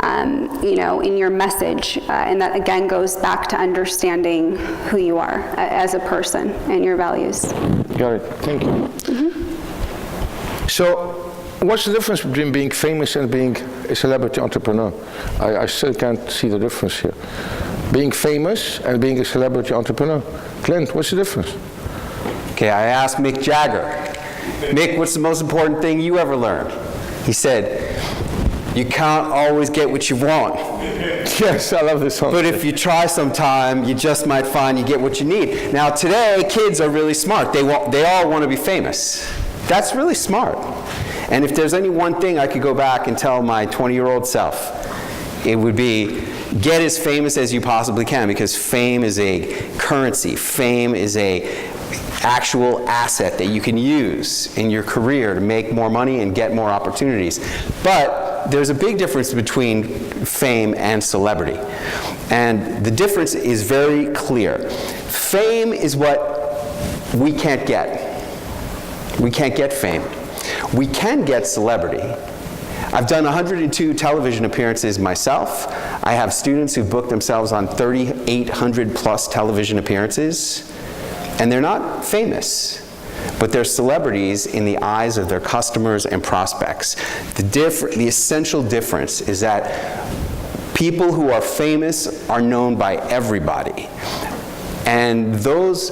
in your message. And that, again, goes back to understanding who you are as a person and your values. Got it. Thank you. So, what's the difference between being famous and being a celebrity entrepreneur? I still can't see the difference here. Being famous and being a celebrity entrepreneur. Clint, what's the difference? Okay, I asked Mick Jagger, Mick, what's the most important thing you ever learned? He said, you can't always get what you want. Yes, I love this song. But if you try sometime, you just might find you get what you need. Now today, kids are really smart. They all want to be famous. That's really smart. And if there's any one thing I could go back and tell my 20-year-old self, it would be, get as famous as you possibly can, because fame is a currency. Fame is a actual asset that you can use in your career to make more money and get more opportunities. But there's a big difference between fame and celebrity. And the difference is very clear. Fame is what we can't get. We can't get fame. We can get celebrity. I've done 102 television appearances myself. I have students who booked themselves on 3,800 plus television appearances, and they're not famous, but they're celebrities in the eyes of their customers and prospects. The essential difference is that people who are famous are known by everybody, and those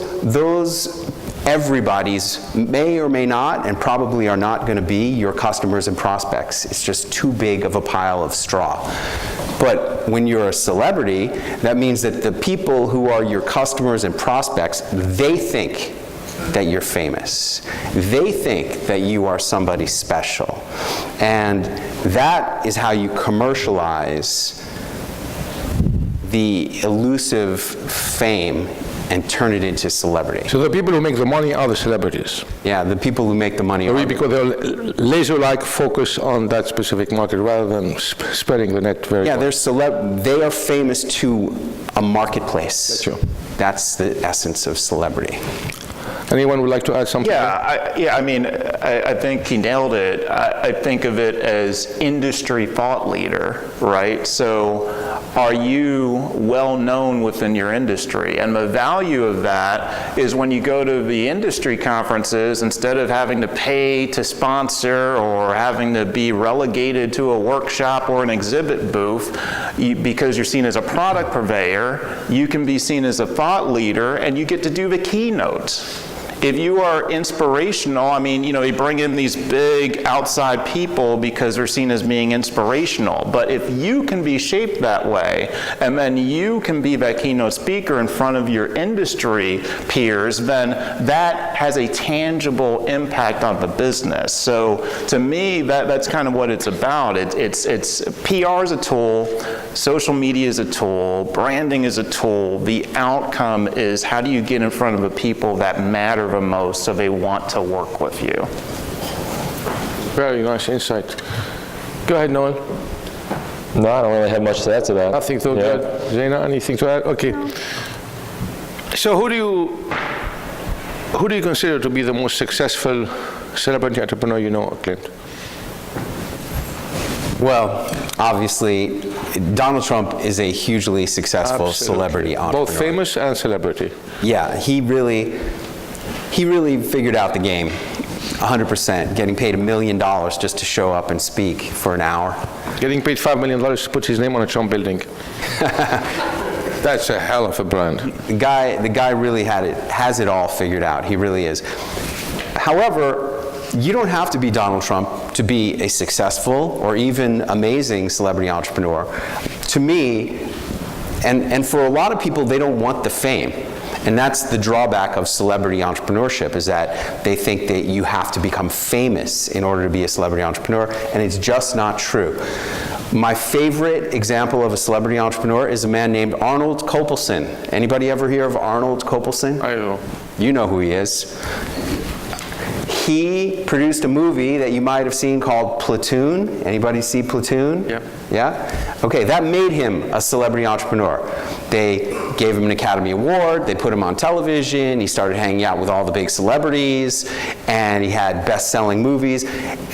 everybody's may or may not, and probably are not going to be your customers and prospects. It's just too big of a pile of straw. But when you're a celebrity, that means that the people who are your customers and prospects, they think that you're famous. They think that you are somebody special. And that is how you commercialize the elusive fame and turn it into celebrity. So the people who make the money are the celebrities. Yeah, the people who make the money are because they're laser-like focus on that specific market rather than spreading the net very Yeah, wide. they are famous to a marketplace. That's true. That's the essence of celebrity. Anyone would like to add something? I think he nailed it. I think of it as industry thought leader, right? So are you well known within your industry? And the value of that is when you go to the industry conferences, instead of having to pay to sponsor or having to be relegated to a workshop or an exhibit booth, because you're seen as a product purveyor, you can be seen as a thought leader and you get to do the keynotes. If you are inspirational, they bring in these big outside people because they're seen as being inspirational. But if you can be shaped that way, and then you can be that keynote speaker in front of your industry peers, then that has a tangible impact on the business. So to me, that's kind of what it's about. It's PR is a tool, social media is a tool, branding is a tool. The outcome is how do you get in front of the people that matter the most so they want to work with you. Very nice insight. Go ahead, Noel. No, I don't really have much to add to that. Nothing to add. Zana, anything to add? Okay. So who do you consider to be the most successful celebrity entrepreneur you know, Clint? Well, obviously, Donald Trump is a hugely successful celebrity entrepreneur. Both famous and celebrity. Yeah, he really figured out the game 100%, getting paid $1 million just to show up and speak for an hour. Getting paid $5 million to put his name on a Trump building. That's a hell of a brand. The guy really has it all figured out. He really is. However, you don't have to be Donald Trump to be a successful or even amazing celebrity entrepreneur. To me, And for a lot of people, they don't want the fame. And that's the drawback of celebrity entrepreneurship, is that they think that you have to become famous in order to be a celebrity entrepreneur, and it's just not true. My favorite example of a celebrity entrepreneur is a man named Arnold Kopelson. Anybody ever hear of Arnold Kopelson? I do. You know who he is. He produced a movie that you might have seen called Platoon. Anybody see Platoon? Yep. Yeah? Okay, that made him a celebrity entrepreneur. They gave him an Academy Award, they put him on television, he started hanging out with all the big celebrities, and he had best-selling movies.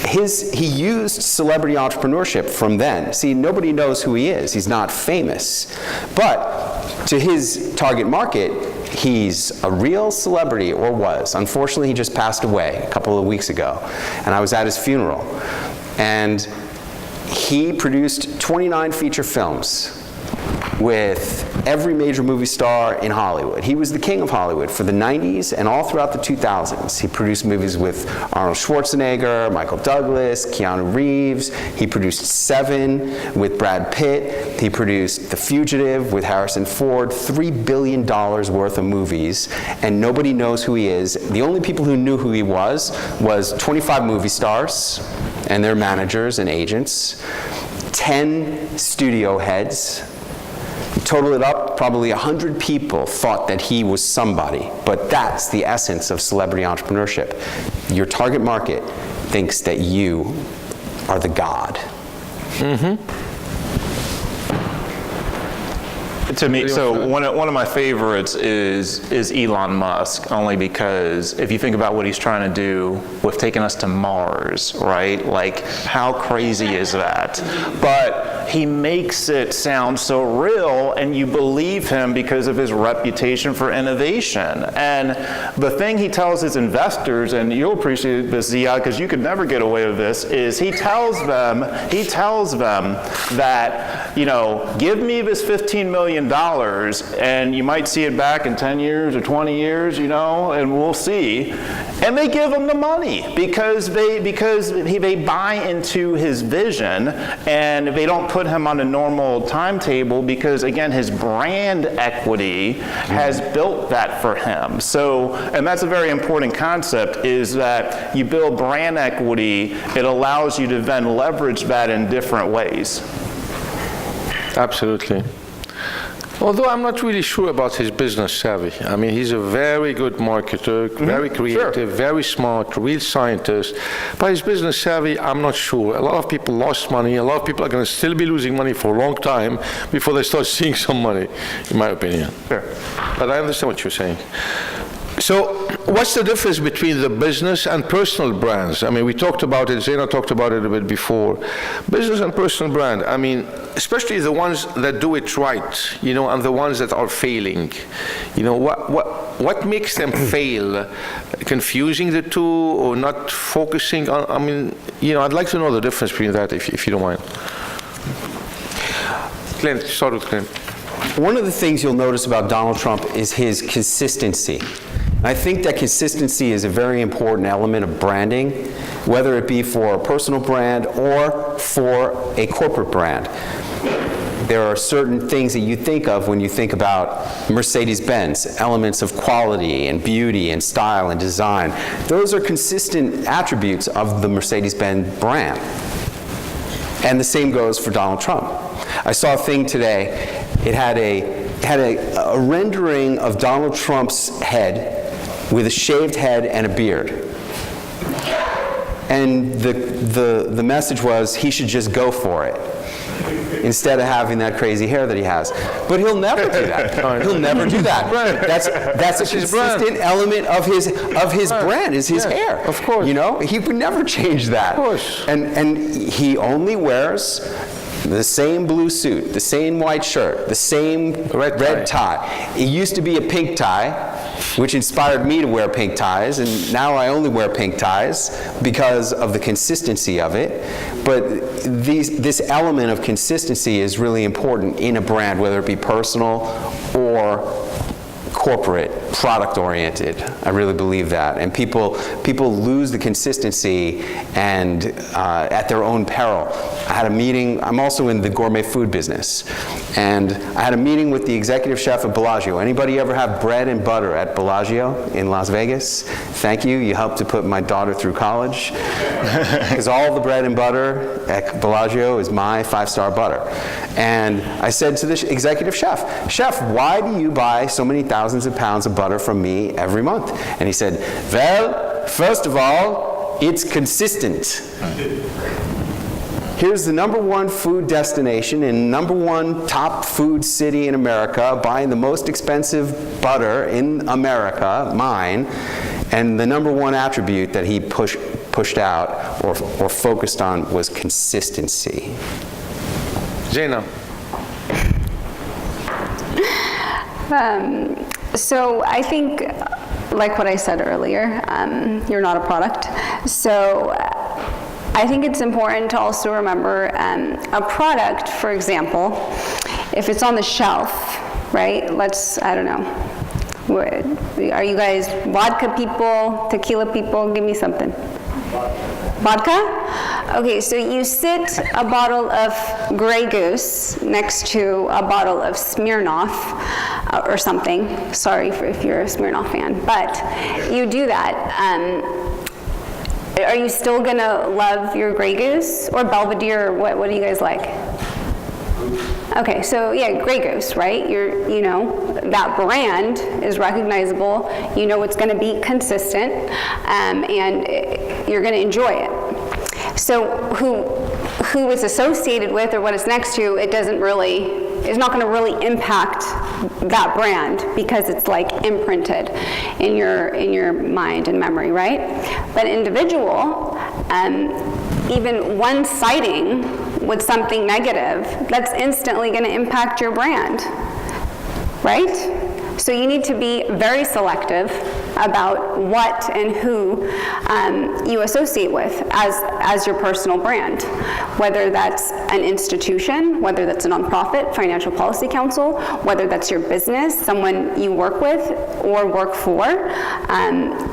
He used celebrity entrepreneurship from then. See, nobody knows who he is. He's not famous. But to his target market, he's a real celebrity, or was. Unfortunately, he just passed away a couple of weeks ago, and I was at his funeral. And he produced 29 feature films with every major movie star in Hollywood. He was the king of Hollywood for the 90s and all throughout the 2000s. He produced movies with Arnold Schwarzenegger, Michael Douglas, Keanu Reeves. He produced Seven with Brad Pitt. He produced The Fugitive with Harrison Ford. $3 billion worth of movies, and nobody knows who he is. The only people who knew who he was 25 movie stars and their managers and agents, 10 studio heads. Total it up, probably 100 people thought that he was somebody. But that's the essence of celebrity entrepreneurship. Your target market thinks that you are the god. To me, so one of my favorites is Elon Musk, only because if you think about what he's trying to do with taking us to Mars, right? Like, how crazy is that? But he makes it sound so real, and you believe him because of his reputation for innovation. And the thing he tells his investors, and you'll appreciate this, Ziad, because you could never get away with this, is he tells them that, you know, give me this $15 million, and you might see it back in 10 years or 20 years, you know, and we'll see. And they give him the money because they buy into his vision, and they don't put him on a normal timetable because, again, his brand equity has built that for him. So, and that's a very important concept, is that you build brand equity, it allows you to then leverage that in different ways. Absolutely. Although I'm not really sure about his business savvy. I mean, he's a very good marketer, very creative, very smart, real scientist. But his business savvy, I'm not sure. A lot of people lost money. A lot of people are going to still be losing money for a long time before they start seeing some money, in my opinion. Sure. But I understand what you're saying. So what's the difference between the business and personal brands? I mean, we talked about it, Zana talked about it a bit before. Business and personal brand, I mean, especially the ones that do it right, you know, and the ones that are failing. You know, what makes them fail? Confusing the two or not focusing on, I mean, you know, I'd like to know the difference between that, if you don't mind. Clint, start with Clint. One of the things you'll notice about Donald Trump is his consistency. I think that consistency is a very important element of branding, whether it be for a personal brand or for a corporate brand. There are certain things that you think of when you think about Mercedes-Benz, elements of quality and beauty and style and design. Those are consistent attributes of the Mercedes-Benz brand. And the same goes for Donald Trump. I saw a thing today, it had a rendering of Donald Trump's head with a shaved head and a beard. And the message was he should just go for it instead of having that crazy hair that he has. But he'll never do that. He'll never do that. That's a consistent element of his brand, is his hair. Of course. You know, he would never change that. Of course. And he only wears the same blue suit, the same white shirt, the same red tie. It used to be a pink tie, which inspired me to wear pink ties, and now I only wear pink ties because of the consistency of it. But this element of consistency is really important in a brand, whether it be personal or corporate product-oriented. I really believe that. And people lose the consistency and at their own peril. I had a meeting, I'm also in the gourmet food business, and I had a meeting with the executive chef of Bellagio. Anybody ever have bread and butter at Bellagio in Las Vegas? Thank you. You helped to put my daughter through college. Because all the bread and butter at Bellagio is my 5-star butter. And I said to the executive chef, "Chef, why do you buy so many thousands of pounds of butter from me every month?" And he said, "Well, first of all, it's consistent. Here's the #1 food destination and #1 top food city in America, buying the most expensive butter in America, mine." And the #1 attribute that he pushed out or focused on was consistency. Zana. So I think, like what I said earlier, you're not a product. So I think it's important to also remember a product, for example, if it's on the shelf, right? I don't know. Are you guys vodka people, tequila people? Give me something. Vodka? Okay, so you sit a bottle of Grey Goose next to a bottle of Smirnoff or something. Sorry if you're a Smirnoff fan, but you do that. Are you still gonna love your Grey Goose or Belvedere? Or what do you guys like? Okay, so yeah, Grey Goose, right? You know, that brand is recognizable. You know it's going to be consistent, and you're going to enjoy it. So who it's associated with or what it's next to, it's not going to really impact that brand because it's like imprinted in your mind and memory, right? But individual, even one sighting with something negative, that's instantly going to impact your brand, right? So you need to be very selective about what and who you associate with as your personal brand, whether that's an institution, whether that's a nonprofit, financial policy council, whether that's your business, someone you work with or work for.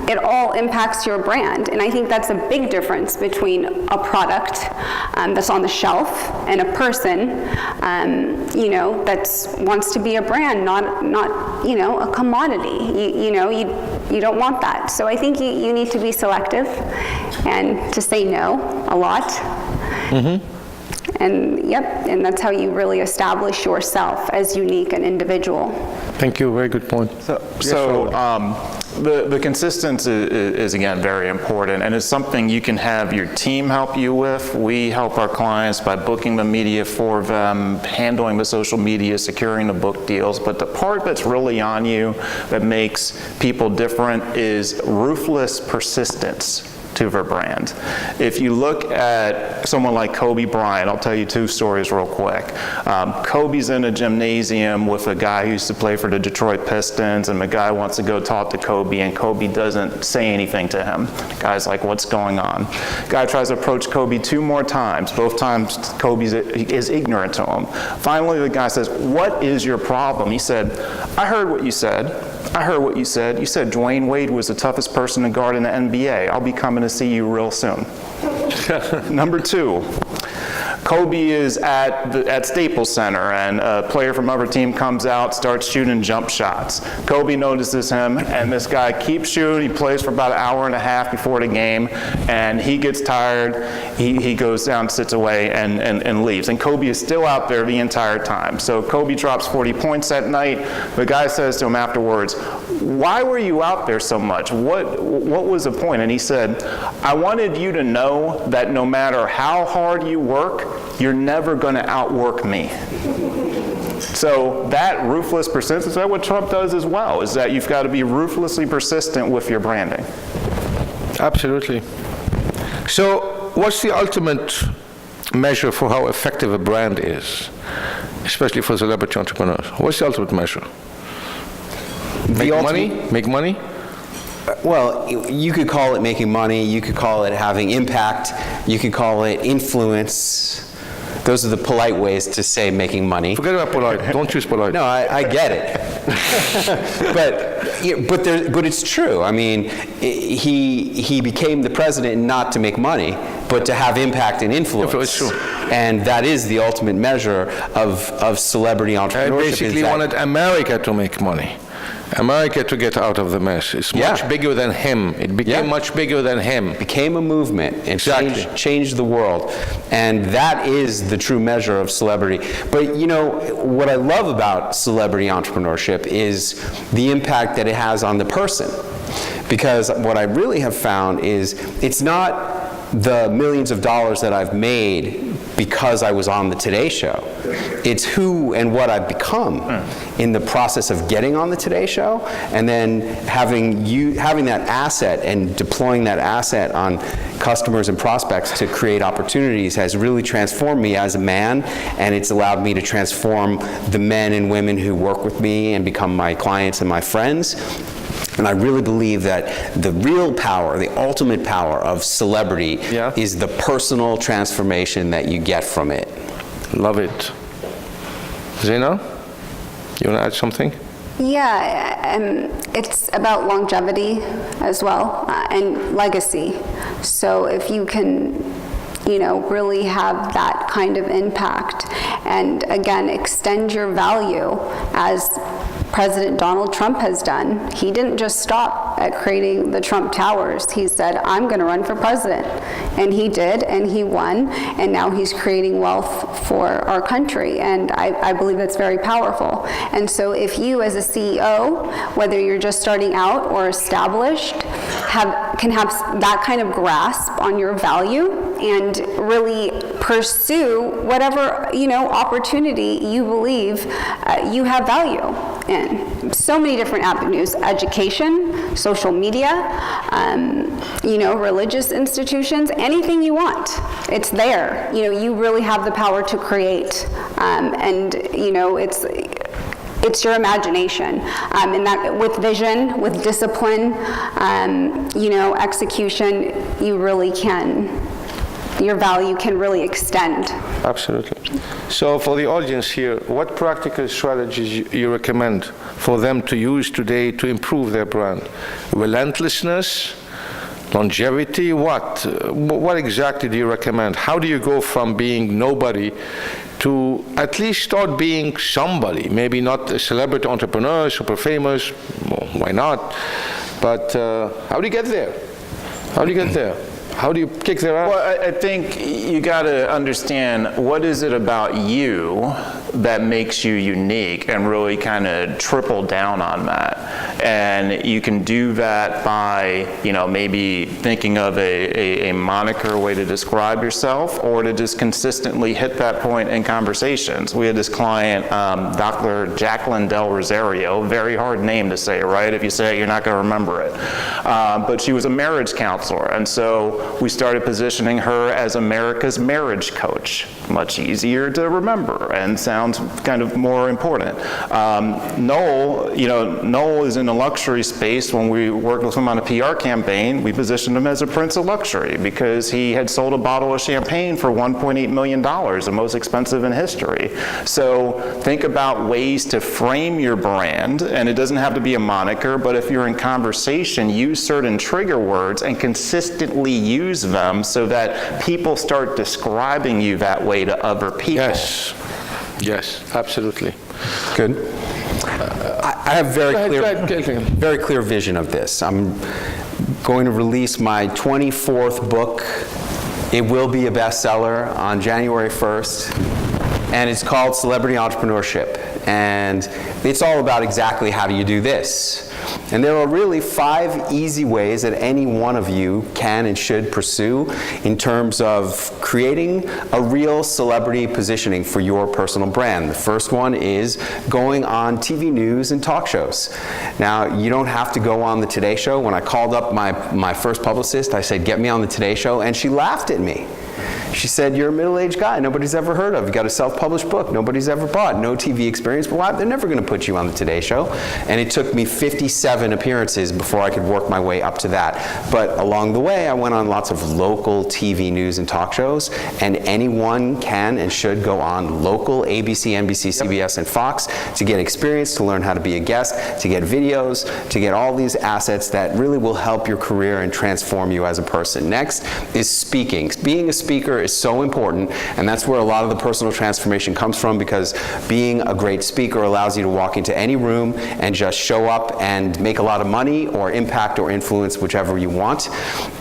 It all impacts your brand, and I think that's a big difference between a product that's on the shelf and a person, that wants to be a brand, not a commodity. You don't want that. So I think you need to be selective and to say no a lot. Mm-hmm. And that's how you really establish yourself as unique and individual. Thank you, very good point. The consistency is again very important, and it's something you can have your team help you with. We help our clients by booking the media for them, handling the social media, securing the book deals, but the part that's really on you that makes people different is ruthless persistence to their brand. If you look at someone like Kobe Bryant, I'll tell you 2 stories real quick. Kobe's in a gymnasium with a guy who used to play for the Detroit Pistons, and the guy wants to go talk to Kobe, and Kobe doesn't say anything to him. The guy's like, "What's going on?" Guy tries to approach Kobe 2 more times. Both times Kobe is ignorant to him. Finally the guy says, "What is your problem?" He said, "I heard what you said. I heard what you said. You said Dwayne Wade was the toughest person to guard in the NBA. I'll be coming to see you real soon." Number 2, Kobe is at Staples Center, and a player from other team comes out, starts shooting jump shots. Kobe notices him, and this guy keeps shooting. He plays for about an hour and a half before the game, and he gets tired. He goes down, sits away, and leaves. And Kobe is still out there the entire time. So Kobe drops 40 points that night. The guy says to him afterwards, "Why were you out there so much? What was the point?" And he said, "I wanted you to know that no matter how hard you work, you're never going to outwork me." So that ruthless persistence, is that what Trump does as well, is that you've got to be ruthlessly persistent with your branding. Absolutely. So what's the ultimate measure for how effective a brand is, especially for celebrity entrepreneurs? What's the ultimate measure? Make money? Well, you could call it making money, you could call it having impact, you could call it influence. Those are the polite ways to say making money. Forget about polite. Don't choose polite. No, I get it. but it's true. I mean, he became the president not to make money, but to have impact and influence. It's true. And that is the ultimate measure of celebrity entrepreneurship. I basically wanted America to make money. America to get out of the mess. It's much bigger than him. It became much bigger than him. Became a movement and changed the world. And that is the true measure of celebrity. But you know, what I love about celebrity entrepreneurship is the impact that it has on the person. Because what I really have found is it's not the millions of dollars that I've made because I was on the Today Show. It's who and what I've become in the process of getting on the Today Show, and then having that asset and deploying that asset on customers and prospects to create opportunities has really transformed me as a man, and it's allowed me to transform the men and women who work with me and become my clients and my friends. And I really believe that the real power, the ultimate power of celebrity is the personal transformation that you get from it. Love it. Zana, you want to add something? Yeah, it's about longevity as well, and legacy. So if you can, you know, really have that kind of impact, and again, extend your value as President Donald Trump has done. He didn't just stop at creating the Trump Towers. He said, I'm going to run for president. And he did, and he won, and now he's creating wealth for our country. And I believe that's very powerful. And so if you as a CEO, whether you're just starting out or established, can have that kind of grasp on your value and really pursue whatever, you know, opportunity you believe you have value in. So many different avenues: education, social media, you know, religious institutions, anything you want. It's there. You know, you really have the power to create, and you know, it's your imagination, and that with vision, with discipline, you know, execution, you really can. Your value can really extend. Absolutely. So for the audience here, what practical strategies you recommend for them to use today to improve their brand? Relentlessness, longevity, what? What exactly do you recommend? How do you go from being nobody to at least start being somebody? Maybe not a celebrity entrepreneur, super famous, well, why not? But how do you get there? How do you get there? How do you kick their ass? Well, I think you got to understand, what is it about you that makes you unique, and really kind of triple down on that. And you can do that by, you know, maybe thinking of a moniker, way to describe yourself, or to just consistently hit that point in conversations. We had this client, Dr. Jacqueline Del Rosario, very hard name to say, right? If you say it, you're not going to remember it. But she was a marriage counselor, and so we started positioning her as America's marriage coach. Much easier to remember and sounds kind of more important. Noel, you know, Noel is in a luxury space. When we worked with him on a PR campaign, we positioned him as a prince of luxury because he had sold a bottle of champagne for $1.8 million, the most expensive in history. So think about ways to frame your brand, and it doesn't have to be a moniker, but if you're in conversation, use certain trigger words and consistently use them so that people start describing you that way to other people. Yes. Yes, absolutely. Good. I have very clear vision of this. I'm going to release my 24th book. It will be a bestseller on January 1st, and it's called Celebrity Entrepreneurship. And it's all about exactly how do you do this. And there are really 5 easy ways that any one of you can and should pursue in terms of creating a real celebrity positioning for your personal brand. The first one is going on TV news and talk shows. Now, you don't have to go on the Today Show. When I called up my first publicist, I said, get me on the Today Show, and she laughed at me. She said, you're a middle-aged guy nobody's ever heard of. You got a self-published book nobody's ever bought, no TV experience, but why? They're never going to put you on the Today Show. And it took me 57 appearances before I could work my way up to that. But along the way, I went on lots of local TV news and talk shows, and anyone can and should go on local ABC, NBC, CBS, and Fox to get experience, to learn how to be a guest, to get videos, to get all these assets that really will help your career and transform you as a person. Next is speaking. Being a speaker is so important, and that's where a lot of the personal transformation comes from, because being a great speaker allows you to walk into any room and just show up and make a lot of money or impact or influence whichever you want.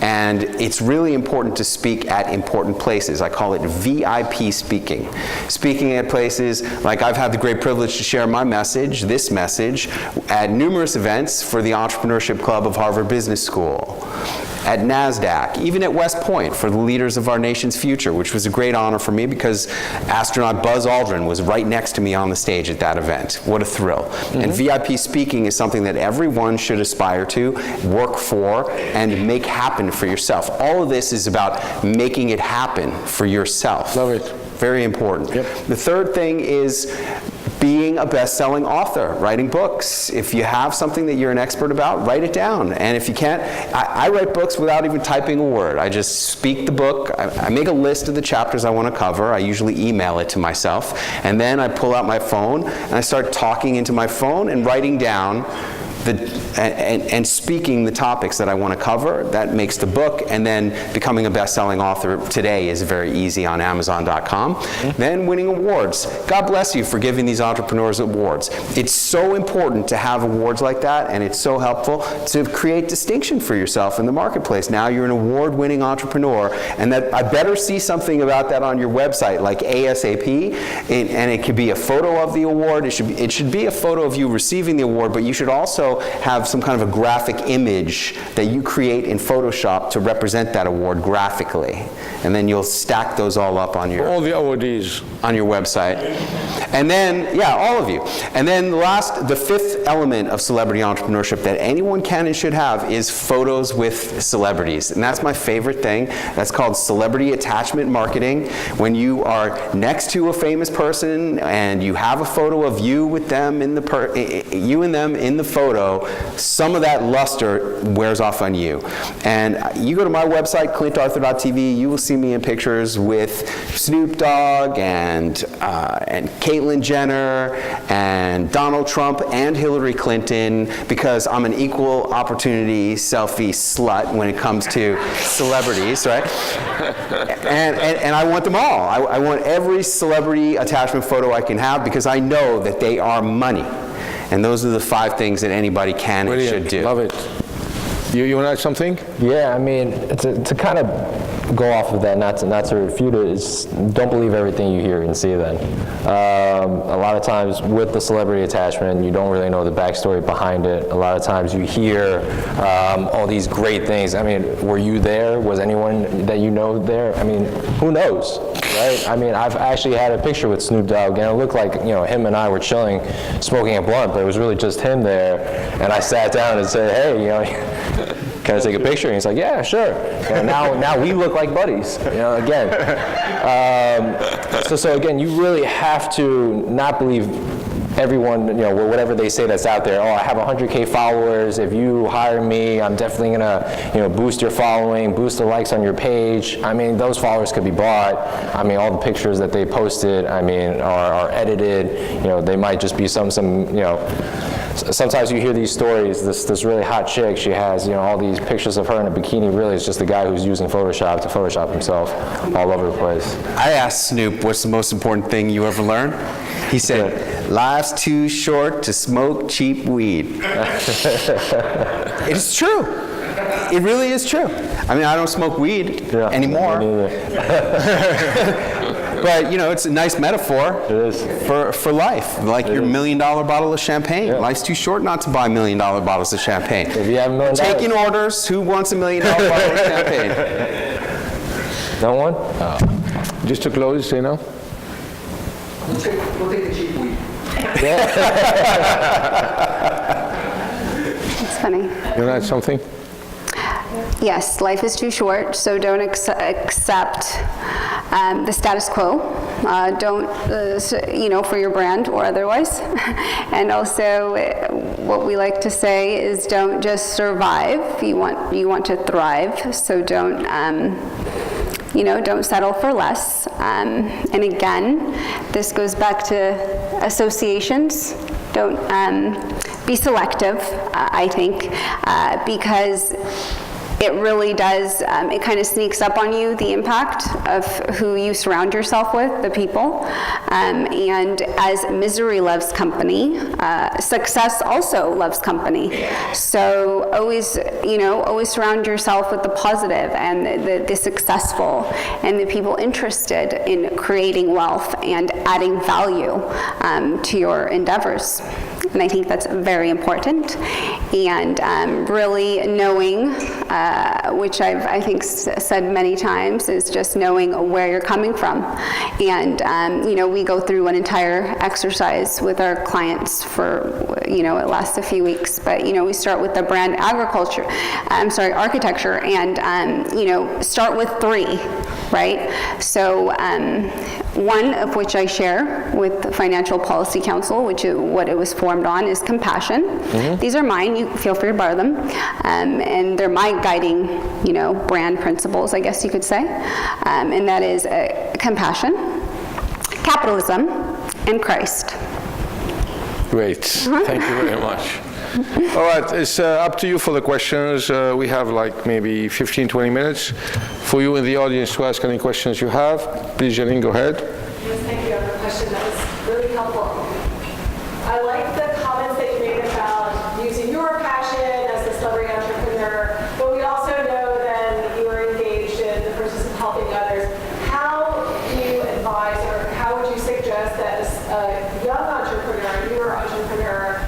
And it's really important to speak at important places. I call it VIP speaking. Speaking at places like I've had the great privilege to share my message, this message, at numerous events for the Entrepreneurship Club of Harvard Business School, at NASDAQ, even at West Point for the leaders of our nation's future, which was a great honor for me because astronaut Buzz Aldrin was right next to me on the stage at that event. What a thrill. And VIP speaking is something that everyone should aspire to, work for, and make happen for yourself. All of this is about making it happen for yourself. Love it. Very important. The third thing is being a best-selling author, writing books. If you have something that you're an expert about, write it down. And if you can't, I write books without even typing a word. I just speak the book. I make a list of the chapters I want to cover. I usually email it to myself. And then I pull out my phone and I start talking into my phone and writing down and speaking the topics that I want to cover. That makes the book, and then becoming a best-selling author today is very easy on Amazon.com. Then winning awards. God bless you for giving these entrepreneurs awards. It's so important to have awards like that, and it's so helpful to create distinction for yourself in the marketplace. Now you're an award-winning entrepreneur, and that I better see something about that on your website, like ASAP, and it could be a photo of the award. It should be a photo of you receiving the award, but you should also have some kind of a graphic image that you create in Photoshop to represent that award graphically. And then you'll stack those all up on your All the awardees. On your website. And then, yeah, all of you. And then the fifth element of celebrity entrepreneurship that anyone can and should have is photos with celebrities. And that's my favorite thing. That's called celebrity attachment marketing. When you are next to a famous person and you have a photo of you with them in you and them in the photo, some of that luster wears off on you. And you go to my website, clintarthur.tv, you will see me in pictures with Snoop Dogg and Caitlyn Jenner and Donald Trump and Hillary Clinton, because I'm an equal opportunity selfie slut when it comes to celebrities, right? And I want them all. I want every celebrity attachment photo I can have, because I know that they are money. And those are the 5 things that anybody can and should do. Love it. You want to add something? Yeah, I mean, to kind of go off of that, not to refute it, is don't believe everything you hear and see then. A lot of times with the celebrity attachment, you don't really know the backstory behind it. A lot of times you hear all these great things. I mean, were you there? Was anyone that you know there? I mean, who knows, right? I mean, I've actually had a picture with Snoop Dogg, and it looked like, you know, him and I were chilling, smoking a blunt, but it was really just him there. And I sat down and said, hey, you know, can I take a picture? And he's like, yeah, sure. And now we look like buddies, you know, again. So again, you really have to not believe everyone, you know, whatever they say that's out there. Oh, I have 100K followers. If you hire me, I'm definitely gonna, you know, boost your following, boost the likes on your page. I mean, those followers could be bought. I mean, all the pictures that they posted, I mean, are edited. You know, they might just be some, you know. Sometimes you hear these stories, this really hot chick, she has, you know, all these pictures of her in a bikini. Really, it's just a guy who's using Photoshop to Photoshop himself all over the place. I asked Snoop, what's the most important thing you ever learned? He said, life's too short to smoke cheap weed. It's true. It really is true. I mean, I don't smoke weed anymore. Me neither. But, you know, it's a nice metaphor. It is. For life. Like your $1 million bottle of champagne. Yeah. Life's too short not to buy $1 million bottles of champagne. If you have $1 million. Taking orders, who wants $1 million bottle of champagne? No one? Just to close, you know? We'll take the cheap weed. It's funny. You want to add something? Yes, life is too short, so don't accept the status quo. Don't, for your brand or otherwise. And also, what we like to say is don't just survive. You want to thrive. So don't, don't settle for less. And again, this goes back to associations. Don't be selective, I think, because it really does, it kind of sneaks up on you, the impact of who you surround yourself with, the people. And as misery loves company, success also loves company. So always surround yourself with the positive and the successful and the people interested in creating wealth and adding value to your endeavors. And I think that's very important. And really knowing, which I think said many times, is just knowing where you're coming from. And, we go through an entire exercise with our clients for, it lasts a few weeks. But, we start with the brand architecture, and, start with 3, right? So one of which I share with the Financial Policy Council, which is what it was formed on, is compassion. Mm-hmm. These are mine. You feel free to borrow them. And they're my guiding, brand principles, I guess you could say. And that is compassion, capitalism, and Christ. Great. Thank you very much. All right, it's up to you for the questions. We have like maybe 15, 20 minutes for you in the audience to ask any questions you have. Please, Janine, go ahead. Yes, thank you. I have a question that was really helpful. I like the comments that you made about using your passion as the celebrity entrepreneur, but we also know that you are engaged in the process of helping others. How do you advise, or how would you suggest that a young entrepreneur, newer entrepreneur,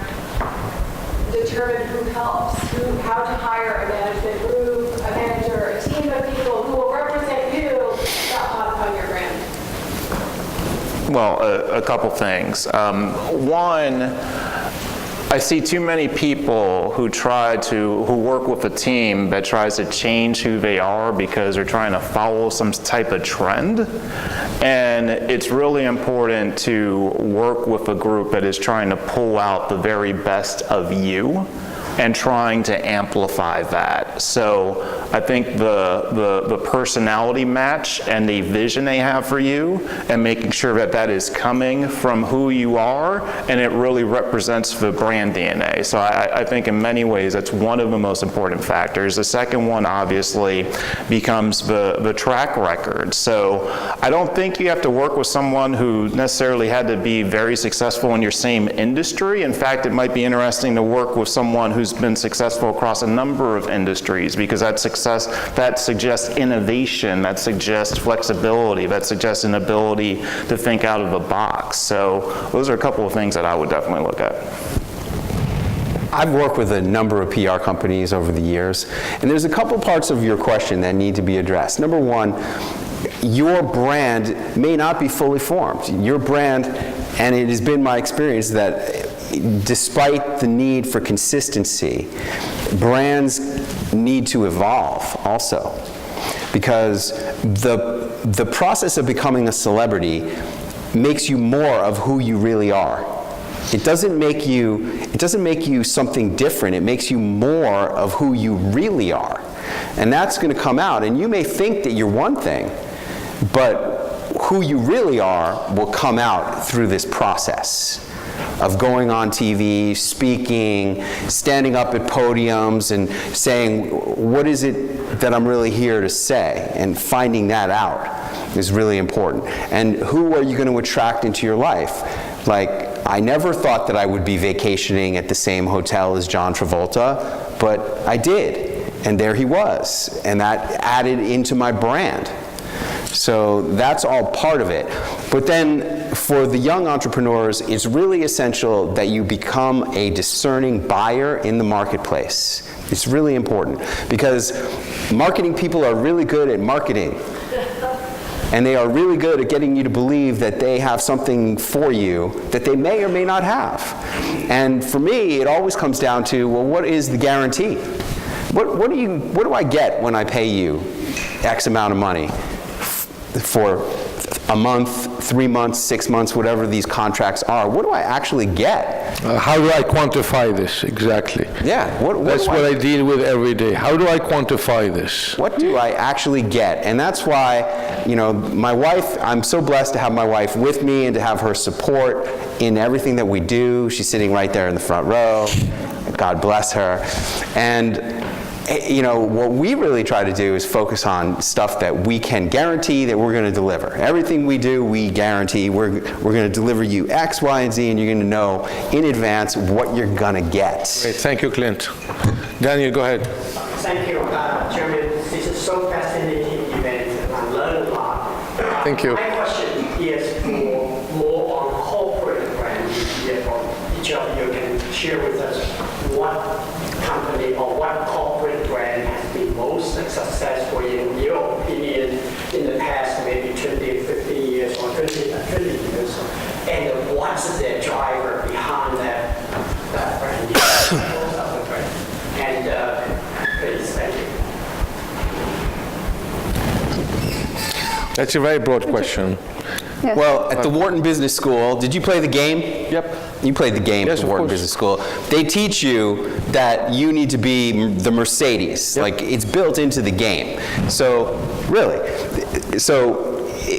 determine who helps, how to hire a management group, a manager, a team of people who will represent you, not modify your brand? Well, a couple things. One, I see too many people who work with a team that tries to change who they are because they're trying to follow some type of trend. And it's really important to work with a group that is trying to pull out the very best of you and trying to amplify that. So I think the personality match and the vision they have for you, and making sure that that is coming from who you are, and it really represents the brand DNA. So I think in many ways that's one of the most important factors. The second one obviously becomes the track record. So I don't think you have to work with someone who necessarily had to be very successful in your same industry. In fact, it might be interesting to work with someone who's been successful across a number of industries, because that suggests innovation, that suggests flexibility, that suggests an ability to think out of the box. So those are a couple of things that I would definitely look at. I've worked with a number of PR companies over the years, and there's a couple parts of your question that need to be addressed. Number one, your brand may not be fully formed. Your brand, and it has been my experience that despite the need for consistency, brands need to evolve also, because the process of becoming a celebrity makes you more of who you really are. It doesn't make you something different. It makes you more of who you really are. And that's going to come out. And you may think that you're one thing, but who you really are will come out through this process of going on TV, speaking, standing up at podiums and saying, what is it that I'm really here to say? And finding that out is really important. And who are you going to attract into your life? Like, I never thought that I would be vacationing at the same hotel as John Travolta, but I did. And there he was. And that added into my brand. So that's all part of it. But then for the young entrepreneurs, it's really essential that you become a discerning buyer in the marketplace. It's really important, because marketing people are really good at marketing. And they are really good at getting you to believe that they have something for you that they may or may not have. And for me, it always comes down to, well, what is the guarantee? What do I get when I pay you X amount of money for a month, 3 months, 6 months, whatever these contracts are? What do I actually get? How do I quantify this exactly? Yeah. That's what I deal with every day. How do I quantify this? What do I actually get? And that's why, you know, my wife, I'm so blessed to have my wife with me and to have her support in everything that we do. She's sitting right there in the front row. God bless her. And you know, what we really try to do is focus on stuff that we can guarantee that we're going to deliver. Everything we do, we guarantee we're going to deliver you X, Y, and Z, and you're going to know in advance what you're going to get. Great. Thank you, Clint. Daniel, go ahead. Thank you, Chairman. This is so fascinating event, and I learned a lot. Thank you. My question is more on corporate brand. Each of you can share with us what company or what corporate brand has been most successful in your opinion in the past maybe 20, 50 years or 20 years, and what's the driver behind that brand? And please, thank you. That's a very broad question. Yes. Well, at the Wharton Business School, did you play the game? Yep. You played the game Yes, at the of Wharton course. Business School. They teach you that you need to be the Mercedes. Yep. Like, it's built into the game. So, really,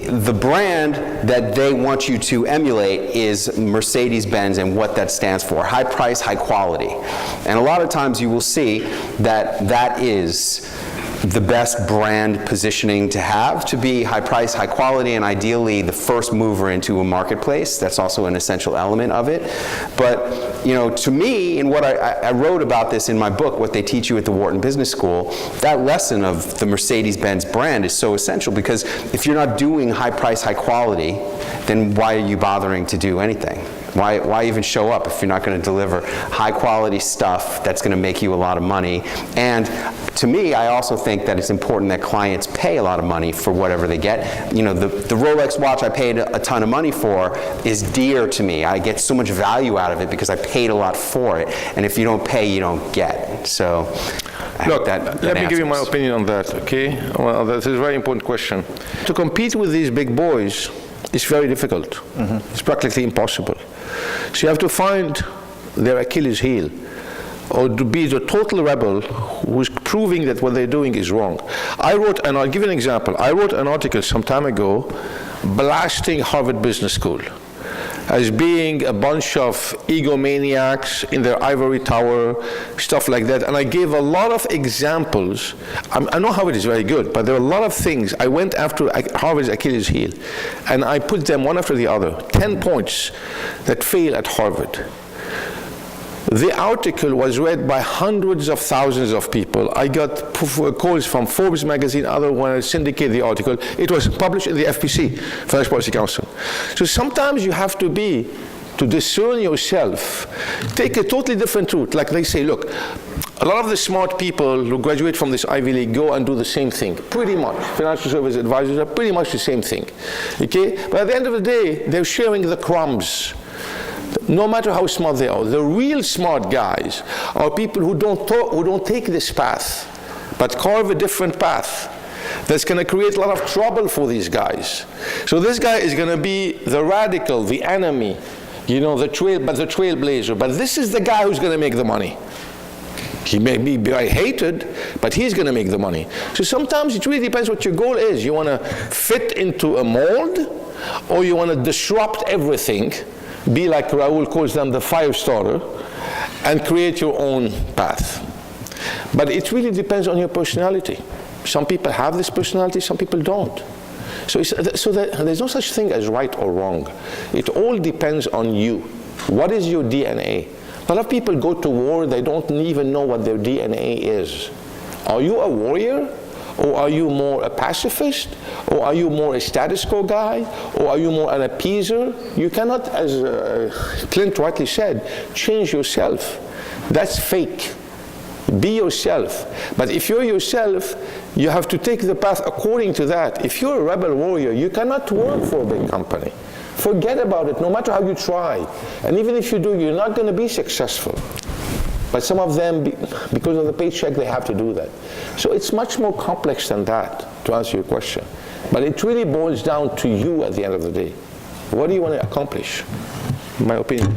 the brand that they want you to emulate is Mercedes-Benz and what that stands for: high price, high quality. And a lot of times you will see that that is the best brand positioning to have, to be high price, high quality, and ideally the first mover into a marketplace. That's also an essential element of it. But, you know, to me, and what I wrote about this in my book, What They Teach You at the Wharton Business School, that lesson of the Mercedes-Benz brand is so essential, because if you're not doing high price, high quality, then why are you bothering to do anything? Why even show up if you're not going to deliver high quality stuff that's going to make you a lot of money? And to me, I also think that it's important that clients pay a lot of money for whatever they get. You know, the Rolex watch I paid a ton of money for is dear to me. I get so much value out of it because I paid a lot for it. And if you don't pay, you don't get. So, Look, that let me give you my answers. opinion on that, okay? Well, that is a very important question. To compete with these big boys is very difficult. Mm-hmm. It's practically impossible. So you have to find their Achilles heel, or to be the total rebel who's proving that what they're doing is wrong. And I'll give you an example. I wrote an article some time ago blasting Harvard Business School as being a bunch of egomaniacs in their ivory tower, stuff like that. And I gave a lot of examples. I know Harvard is very good, but there are a lot of things. I went after Harvard's Achilles heel, and I put them one after the other. 10 points that fail at Harvard. The article was read by hundreds of thousands of people. I got calls from Forbes magazine, other ones syndicated the article. It was published in the FPC, Financial Policy Council. So sometimes you have to discern yourself, take a totally different route. Like they say, look, a lot of the smart people who graduate from this Ivy League go and do the same thing, pretty much. Financial service advisors are pretty much the same thing, okay? But at the end of the day, they're sharing the crumbs. No matter how smart they are, the real smart guys are people who don't take this path, but carve a different path that's going to create a lot of trouble for these guys. So this guy is going to be the radical, the enemy, you know, the trailblazer. But this is the guy who's going to make the money. He may be very hated, but he's going to make the money. So sometimes it really depends what your goal is. You want to fit into a mold, or you want to disrupt everything, be like Raoul calls them, the fire starter, and create your own path. But it really depends on your personality. Some people have this personality, some people don't. So there's no such thing as right or wrong. It all depends on you. What is your DNA? A lot of people go to war, they don't even know what their DNA is. Are you a warrior? Or are you more a pacifist? Or are you more a status quo guy? Or are you more an appeaser? You cannot, as Clint rightly said, change yourself. That's fake. Be yourself. But if you're yourself, you have to take the path according to that. If you're a rebel warrior, you cannot work for a big company. Forget about it, no matter how you try. And even if you do, you're not going to be successful. But some of them, because of the paycheck, they have to do that. So it's much more complex than that, to answer your question. But it really boils down to you at the end of the day. What do you want to accomplish? In my opinion.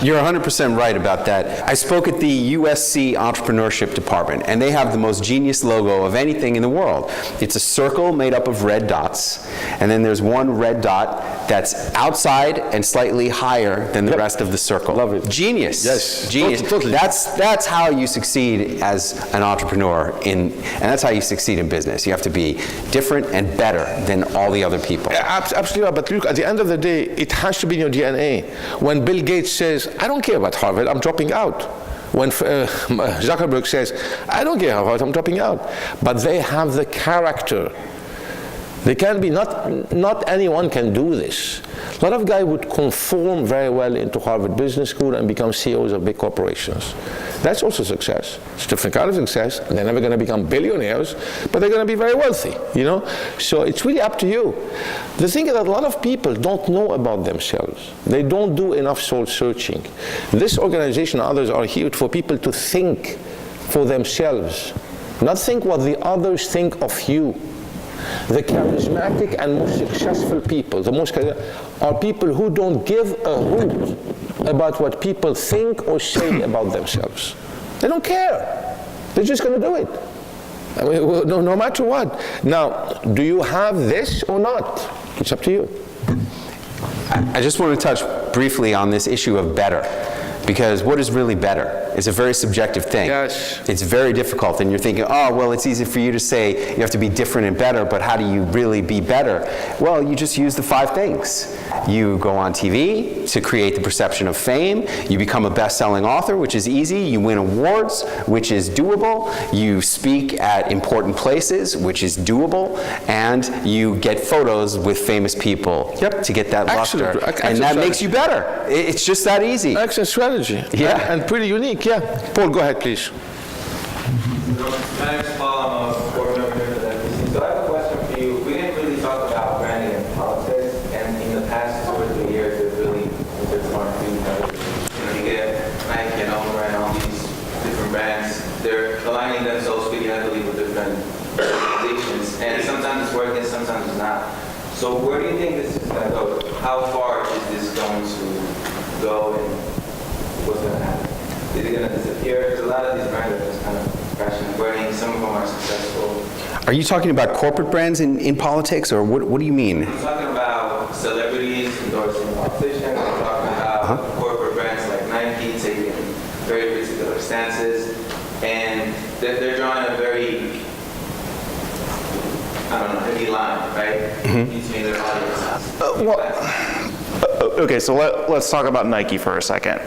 You're 100% right about that. I spoke at the USC Entrepreneurship Department, and they have the most genius logo of anything in the world. It's a circle made up of red dots, and then there's one red dot that's outside and slightly higher than the rest of the circle. Love it. Genius. Yes. Genius. Totally. That's how you succeed as an entrepreneur, and that's how you succeed in business. You have to be different and better than all the other people. Absolutely right. But look, at the end of the day, it has to be in your DNA. When Bill Gates says, I don't care about Harvard, I'm dropping out. When Zuckerberg says, I don't care about, I'm dropping out. But they have the character. They can be, not anyone can do this. A lot of guys would conform very well into Harvard Business School and become CEOs of big corporations. That's also success. It's a different kind of success. They're never going to become billionaires, but they're going to be very wealthy, you know? So it's really up to you. The thing is that a lot of people don't know about themselves. They don't do enough soul searching. This organization and others are here for people to think for themselves, not think what the others think of you. The charismatic and most successful people, are people who don't give a hoot about what people think or say about themselves. They don't care. They're just going to do it. I mean, no matter what. Now, do you have this or not? It's up to you. I just want to touch briefly on this issue of better. Because what is really better is a very subjective thing. Yes. It's very difficult, and you're thinking, oh, well, it's easy for you to say you have to be different and better, but how do you really be better? Well, you just use the 5 things. You go on TV to create the perception of fame. You become a best-selling author, which is easy. You win awards, which is doable. You speak at important places, which is doable. And you get photos with famous people to get that luster. And that makes you better. It's just that easy. Excellent strategy. Yeah. And pretty unique, yeah. Paul, go ahead, please. My name is Paul. I'm a board member here for the FBC. So I have a question for you. We didn't really talk about branding and politics, and in the past 2 or 3 years, it's really smart for you. You get Nike and Omer and all these different brands. They're aligning themselves pretty heavily with different organizations, and sometimes it's working, sometimes it's not. So where do you think this is going to go? How far is this going to go, and what's going to happen? Is it going to disappear? Because a lot of these brands are just kind of crashing and burning. Some of them are successful. Are you talking about corporate brands in politics, or what do you mean? I'm talking about celebrities endorsing politicians. I'm talking about corporate brands like Nike taking very particular stances. And they're drawing a very, heavy line, right? Between their audiences. Okay, so let's talk about Nike for a second.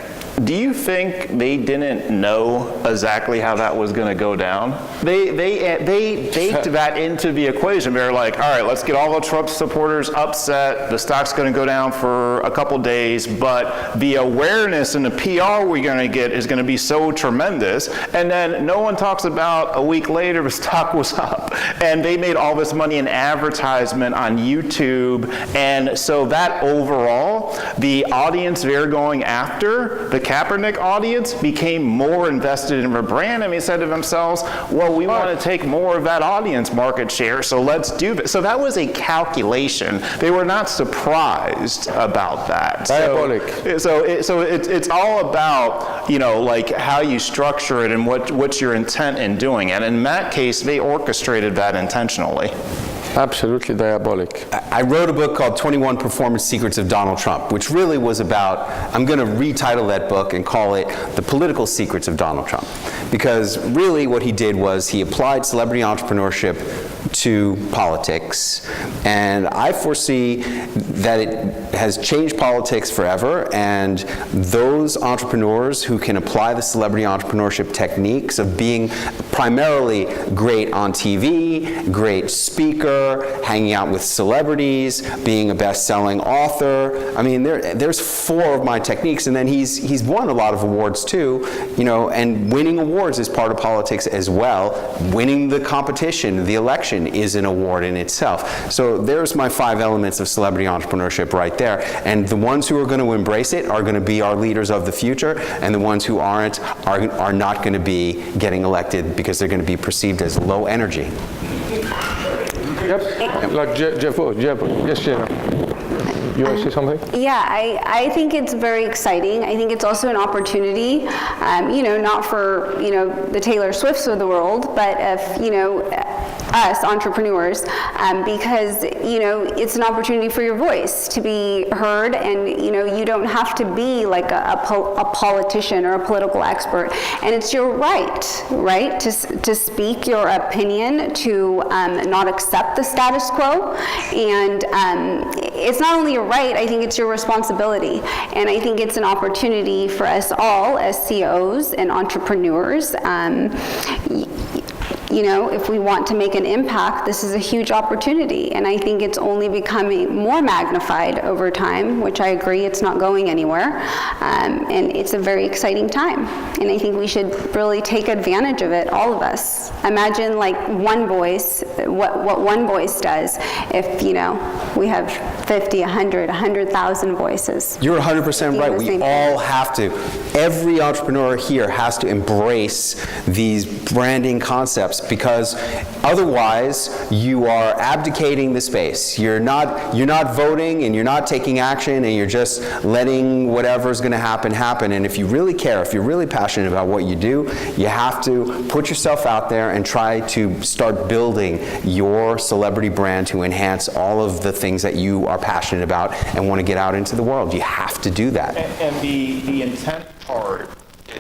Do you think they didn't know exactly how that was going to go down? They baked that into the equation. They're like, all right, let's get all the Trump supporters upset. The stock's going to go down for a couple days, but the awareness and the PR we're going to get is going to be so tremendous. And then no one talks about a week later the stock was up, and they made all this money in advertisement on YouTube. And so that overall, the audience they're going after, the Kaepernick audience, became more invested in their brand, and they said to themselves, well, we want to take more of that audience market share, so let's do this. So that was a calculation. They were not surprised about that. Diabolic. So it's all about, like how you structure it and what's your intent in doing it. And in that case, they orchestrated that intentionally. Absolutely diabolic. I wrote a book called 21 Performance Secrets of Donald Trump, which really was about, I'm going to retitle that book and call it The Political Secrets of Donald Trump. Because really what he did was he applied celebrity entrepreneurship to politics, and I foresee that it has changed politics forever, and those entrepreneurs who can apply the celebrity entrepreneurship techniques of being primarily great on TV, great speaker, hanging out with celebrities, being a best-selling author. I mean, there's 4 of my techniques, and then he's won a lot of awards too, and winning awards is part of politics as well. Winning the competition, the election passion is an award in itself. So there's my 5 elements of celebrity entrepreneurship right there. And the ones who are going to embrace it are going to be our leaders of the future, and the ones who aren't are not going to be getting elected because they're going to be perceived as low energy. Yep. Like Jeff. Yes, Jenna. You want to say something? Yeah, I think it's very exciting. I think it's also an opportunity, not for, the Taylor Swifts of the world, but of, us entrepreneurs, because, it's an opportunity for your voice to be heard, and, you don't have to be like a politician or a political expert. And it's your right, to speak your opinion, to not accept the status quo. And it's not only your right, I think it's your responsibility. And I think it's an opportunity for us all as CEOs and entrepreneurs. If we want to make an impact, this is a huge opportunity. And I think it's only becoming more magnified over time, which I agree, it's not going anywhere. And it's a very exciting time. And I think we should really take advantage of it, all of us. Imagine like one voice, what one voice does if, we have 50, 100, 100,000 voices. You're 100% right. We all have to. Every entrepreneur here has to embrace these branding concepts, because otherwise you are abdicating the space. You're not voting, and you're not taking action, and you're just letting whatever's going to happen. And if you really care, if you're really passionate about what you do, you have to put yourself out there and try to start building your celebrity brand to enhance all of the things that you are passionate about and want to get out into the world. You have to do that. And the intent part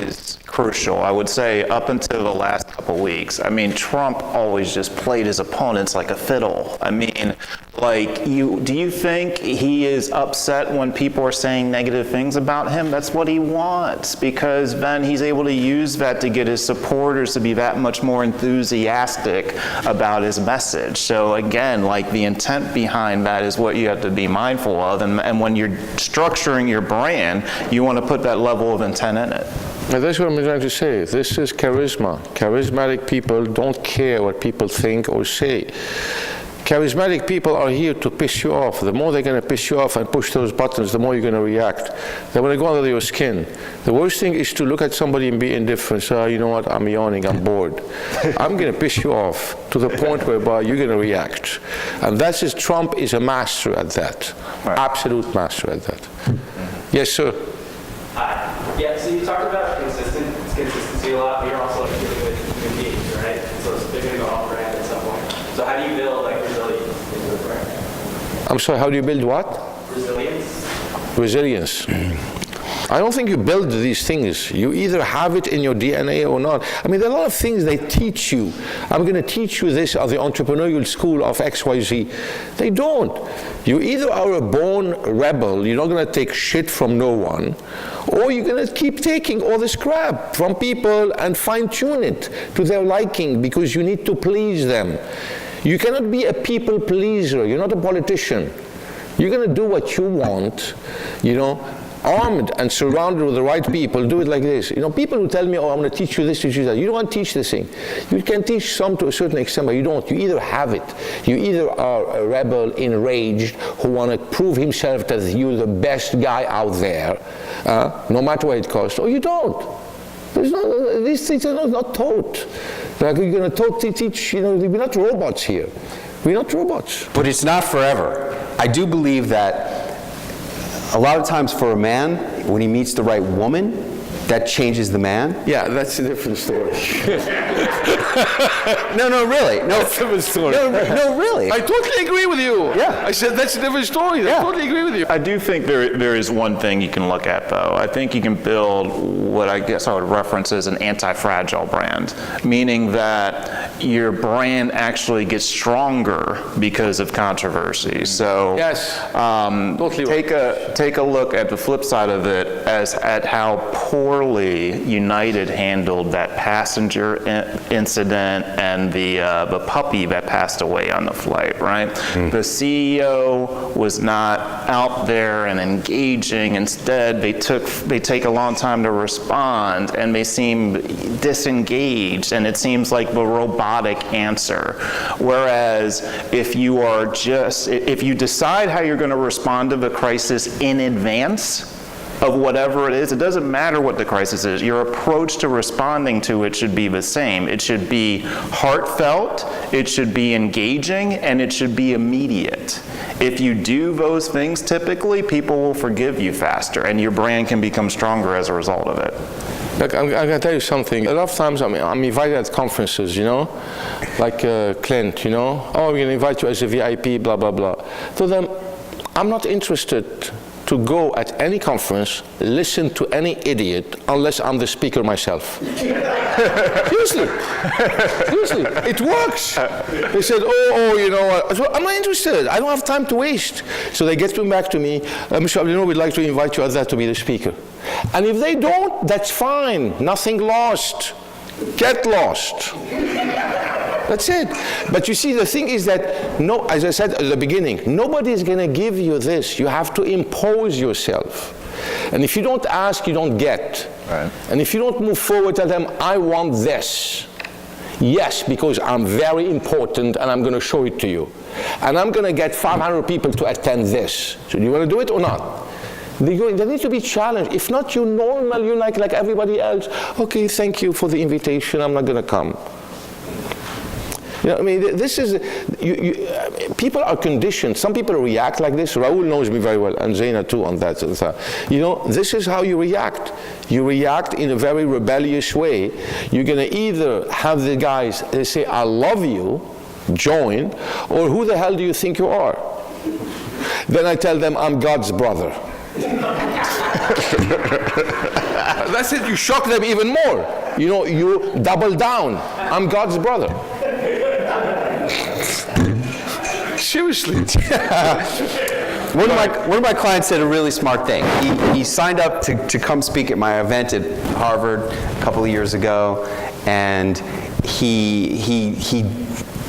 is crucial. I would say up until the last couple weeks, Trump always just played his opponents like a fiddle. Do you think he is upset when people are saying negative things about him? That's what he wants, because then he's able to use that to get his supporters to be that much more enthusiastic about his message. So again, the intent behind that is what you have to be mindful of, and when you're structuring your brand, you want to put that level of intent in it. Now, that's what I'm trying to say. This is charisma. Charismatic people don't care what people think or say. Charismatic people are here to piss you off. The more they're going to piss you off and push those buttons, the more you're going to react. They want to go under your skin. The worst thing is to look at somebody and be indifferent. So, you know what, I'm yawning, I'm bored. I'm going to piss you off to the point whereby you're going to react. And that's just, Trump is a master at that. Right. Absolute master at that. Yes, sir. Hi. Yeah, so you talked about consistency a lot, but you're also dealing with new teams, right? So they're going to go off brand at some point. So how do you build resilience into the brand? I'm sorry, how do you build what? Resilience. I don't think you build these things. You either have it in your DNA or not. There are a lot of things they teach you. I'm going to teach you this at the entrepreneurial school of XYZ. They don't. You either are a born rebel, you're not going to take shit from no one, or you're going to keep taking all this crap from people and fine-tune it to their liking because you need to please them. You cannot be a people pleaser. You're not a politician. You're going to do what you want, armed and surrounded with the right people. Do it like this. People who tell me, I'm going to teach you this, teach you that. You don't want to teach this thing. You can teach some to a certain extent, but you don't. You either have it. You either are a rebel enraged who want to prove himself that you're the best guy out there, no matter what it costs, or you don't. These things are not taught. Like we're going to teach, we're not robots here. We're not robots. But it's not forever. I do believe that a lot of times for a man, when he meets the right woman, that changes the man. Yeah, that's a different story. No, really. No, that's a different story. No, really. I totally agree with you. Yeah. I said that's a different story. I totally agree with you. I do think there is one thing you can look at, though. I think you can build what I guess I would reference as an anti-fragile brand, meaning that your brand actually gets stronger because of controversy. So yes, totally take a look at the flip side of it as at how poorly United handled that passenger incident and the puppy that passed away on the flight, right? The CEO was not out there and engaging. Instead, they take a long time to respond, and they seem disengaged, and it seems like the robotic robotic answer. Whereas if you decide how you're going to respond to the crisis in advance of whatever it is, it doesn't matter what the crisis is. Your approach to responding to it should be the same. It should be heartfelt, it should be engaging, and it should be immediate. If you do those things, typically, people will forgive you faster, and your brand can become stronger as a result of it. Look, I'm going to tell you something. A lot of times I'm invited at conferences, you know, like Clint, you know. Oh, we're going to invite you as a VIP, blah, blah, blah. To them, I'm not interested to go at any conference, listen to any idiot, unless I'm the speaker myself. Seriously. Seriously. It works. They said, you know, I'm not interested. I don't have time to waste. So they get back to me, Mr. Abdelnour, we'd like to invite you as that to be the speaker. And if they don't, that's fine. Nothing lost. Get lost. That's it. But you see, the thing is that, no, as I said at the beginning, nobody is going to give you this. You have to impose yourself. And if you don't ask, you don't get. Right. And if you don't move forward, tell them, I want this. Yes, because I'm very important and I'm going to show it to you. And I'm going to get 500 people to attend this. So do you want to do it or not? They need to be challenged. If not, you're normal, you're like everybody else. Okay, thank you for the invitation, I'm not going to come. You know, I mean, this is, people are conditioned. Some people react like this. Raoul knows me very well, and Zana too on that. You know, this is how you react. You react in a very rebellious way. You're going to either have the guys, they say, I love you, join, or who the hell do you think you are? Then I tell them, I'm God's brother. That's it, you shock them even more. You know, you double down. I'm God's brother. Seriously. One of my clients said a really smart thing. He signed up to come speak at my event at Harvard a couple of years ago, and he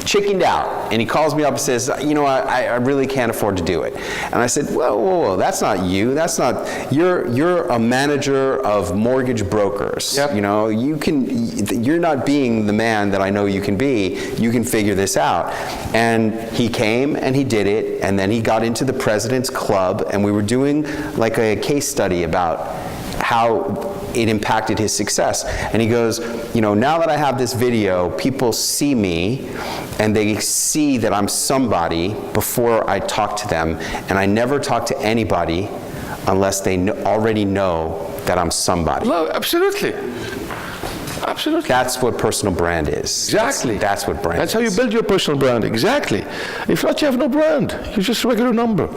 chickened out, and he calls me up and says, you know, I really can't afford to do it. And I said, whoa, that's not you. That's not, you're a manager of mortgage brokers. Yep. You know, you're not being the man that I know you can be. You can figure this out. And he came and he did it, and then he got into the President's Club, and we were doing like a case study about how it impacted his success. And he goes, you know, now that I have this video, people see me and they see that I'm somebody before I talk to them, and I never talk to anybody unless they already know that I'm somebody. No, absolutely. Absolutely. That's what personal brand is. Exactly. That's what brand is. That's how you build your personal brand. Exactly. If not, you have no brand. You're just a regular number.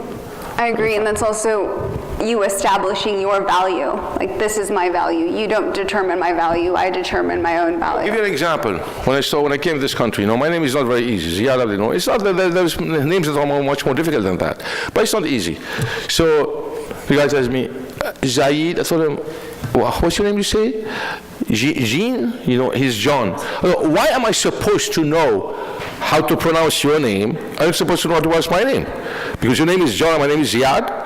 I agree, and that's also you establishing your value. Like, this is my value. You don't determine my value. I determine my own value. I'll give you an example. When I came to this country, you know, my name is not very easy. Ziad, you know, it's not that there's names that are much more difficult than that, but it's not easy. So the guy tells me, Ziad. I told him, what's your name? You say? Jean? You know, he's John. Why am I supposed to know how to pronounce your name? I'm supposed to know how to pronounce my name, because your name is John and my name is Ziad.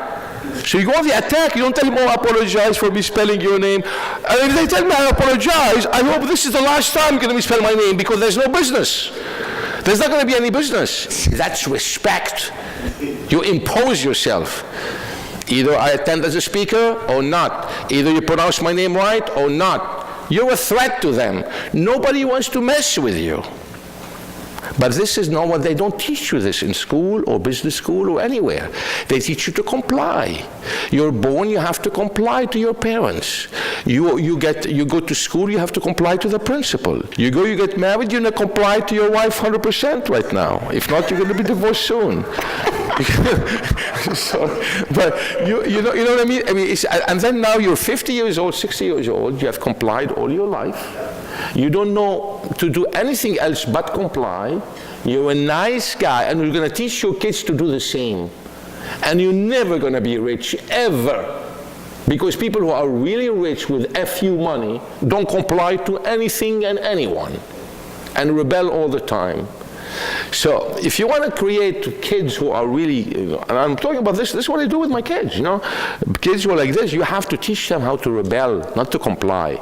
So you go on the attack, you don't tell them, oh, I apologize for misspelling your name. And if they tell me I apologize, I hope this is the last time you're going to misspell my name, because there's no business. There's not going to be any business. That's respect. You impose yourself. Either I attend as a speaker or not. Either you pronounce my name right or not. You're a threat to them. Nobody wants to mess with you. But this is not what they don't teach you this in school or business school or anywhere. They teach you to comply. You're born, you have to comply to your parents. You go to school, you have to comply to the principal. You get married, you're going to comply to your wife 100% right now. If not, you're going to be divorced soon. So, but you know what I mean? And then now you're 50 years old, 60 years old, you have complied all your life. You don't know to do anything else but comply. You're a nice guy, and you're going to teach your kids to do the same. And you're never going to be rich, ever. Because people who are really rich with a few money don't comply to anything and anyone, and rebel all the time. So if you want to create kids who are really, and I'm talking about this is what I do with my kids, you know. Kids who are like this, you have to teach them how to rebel, not to comply.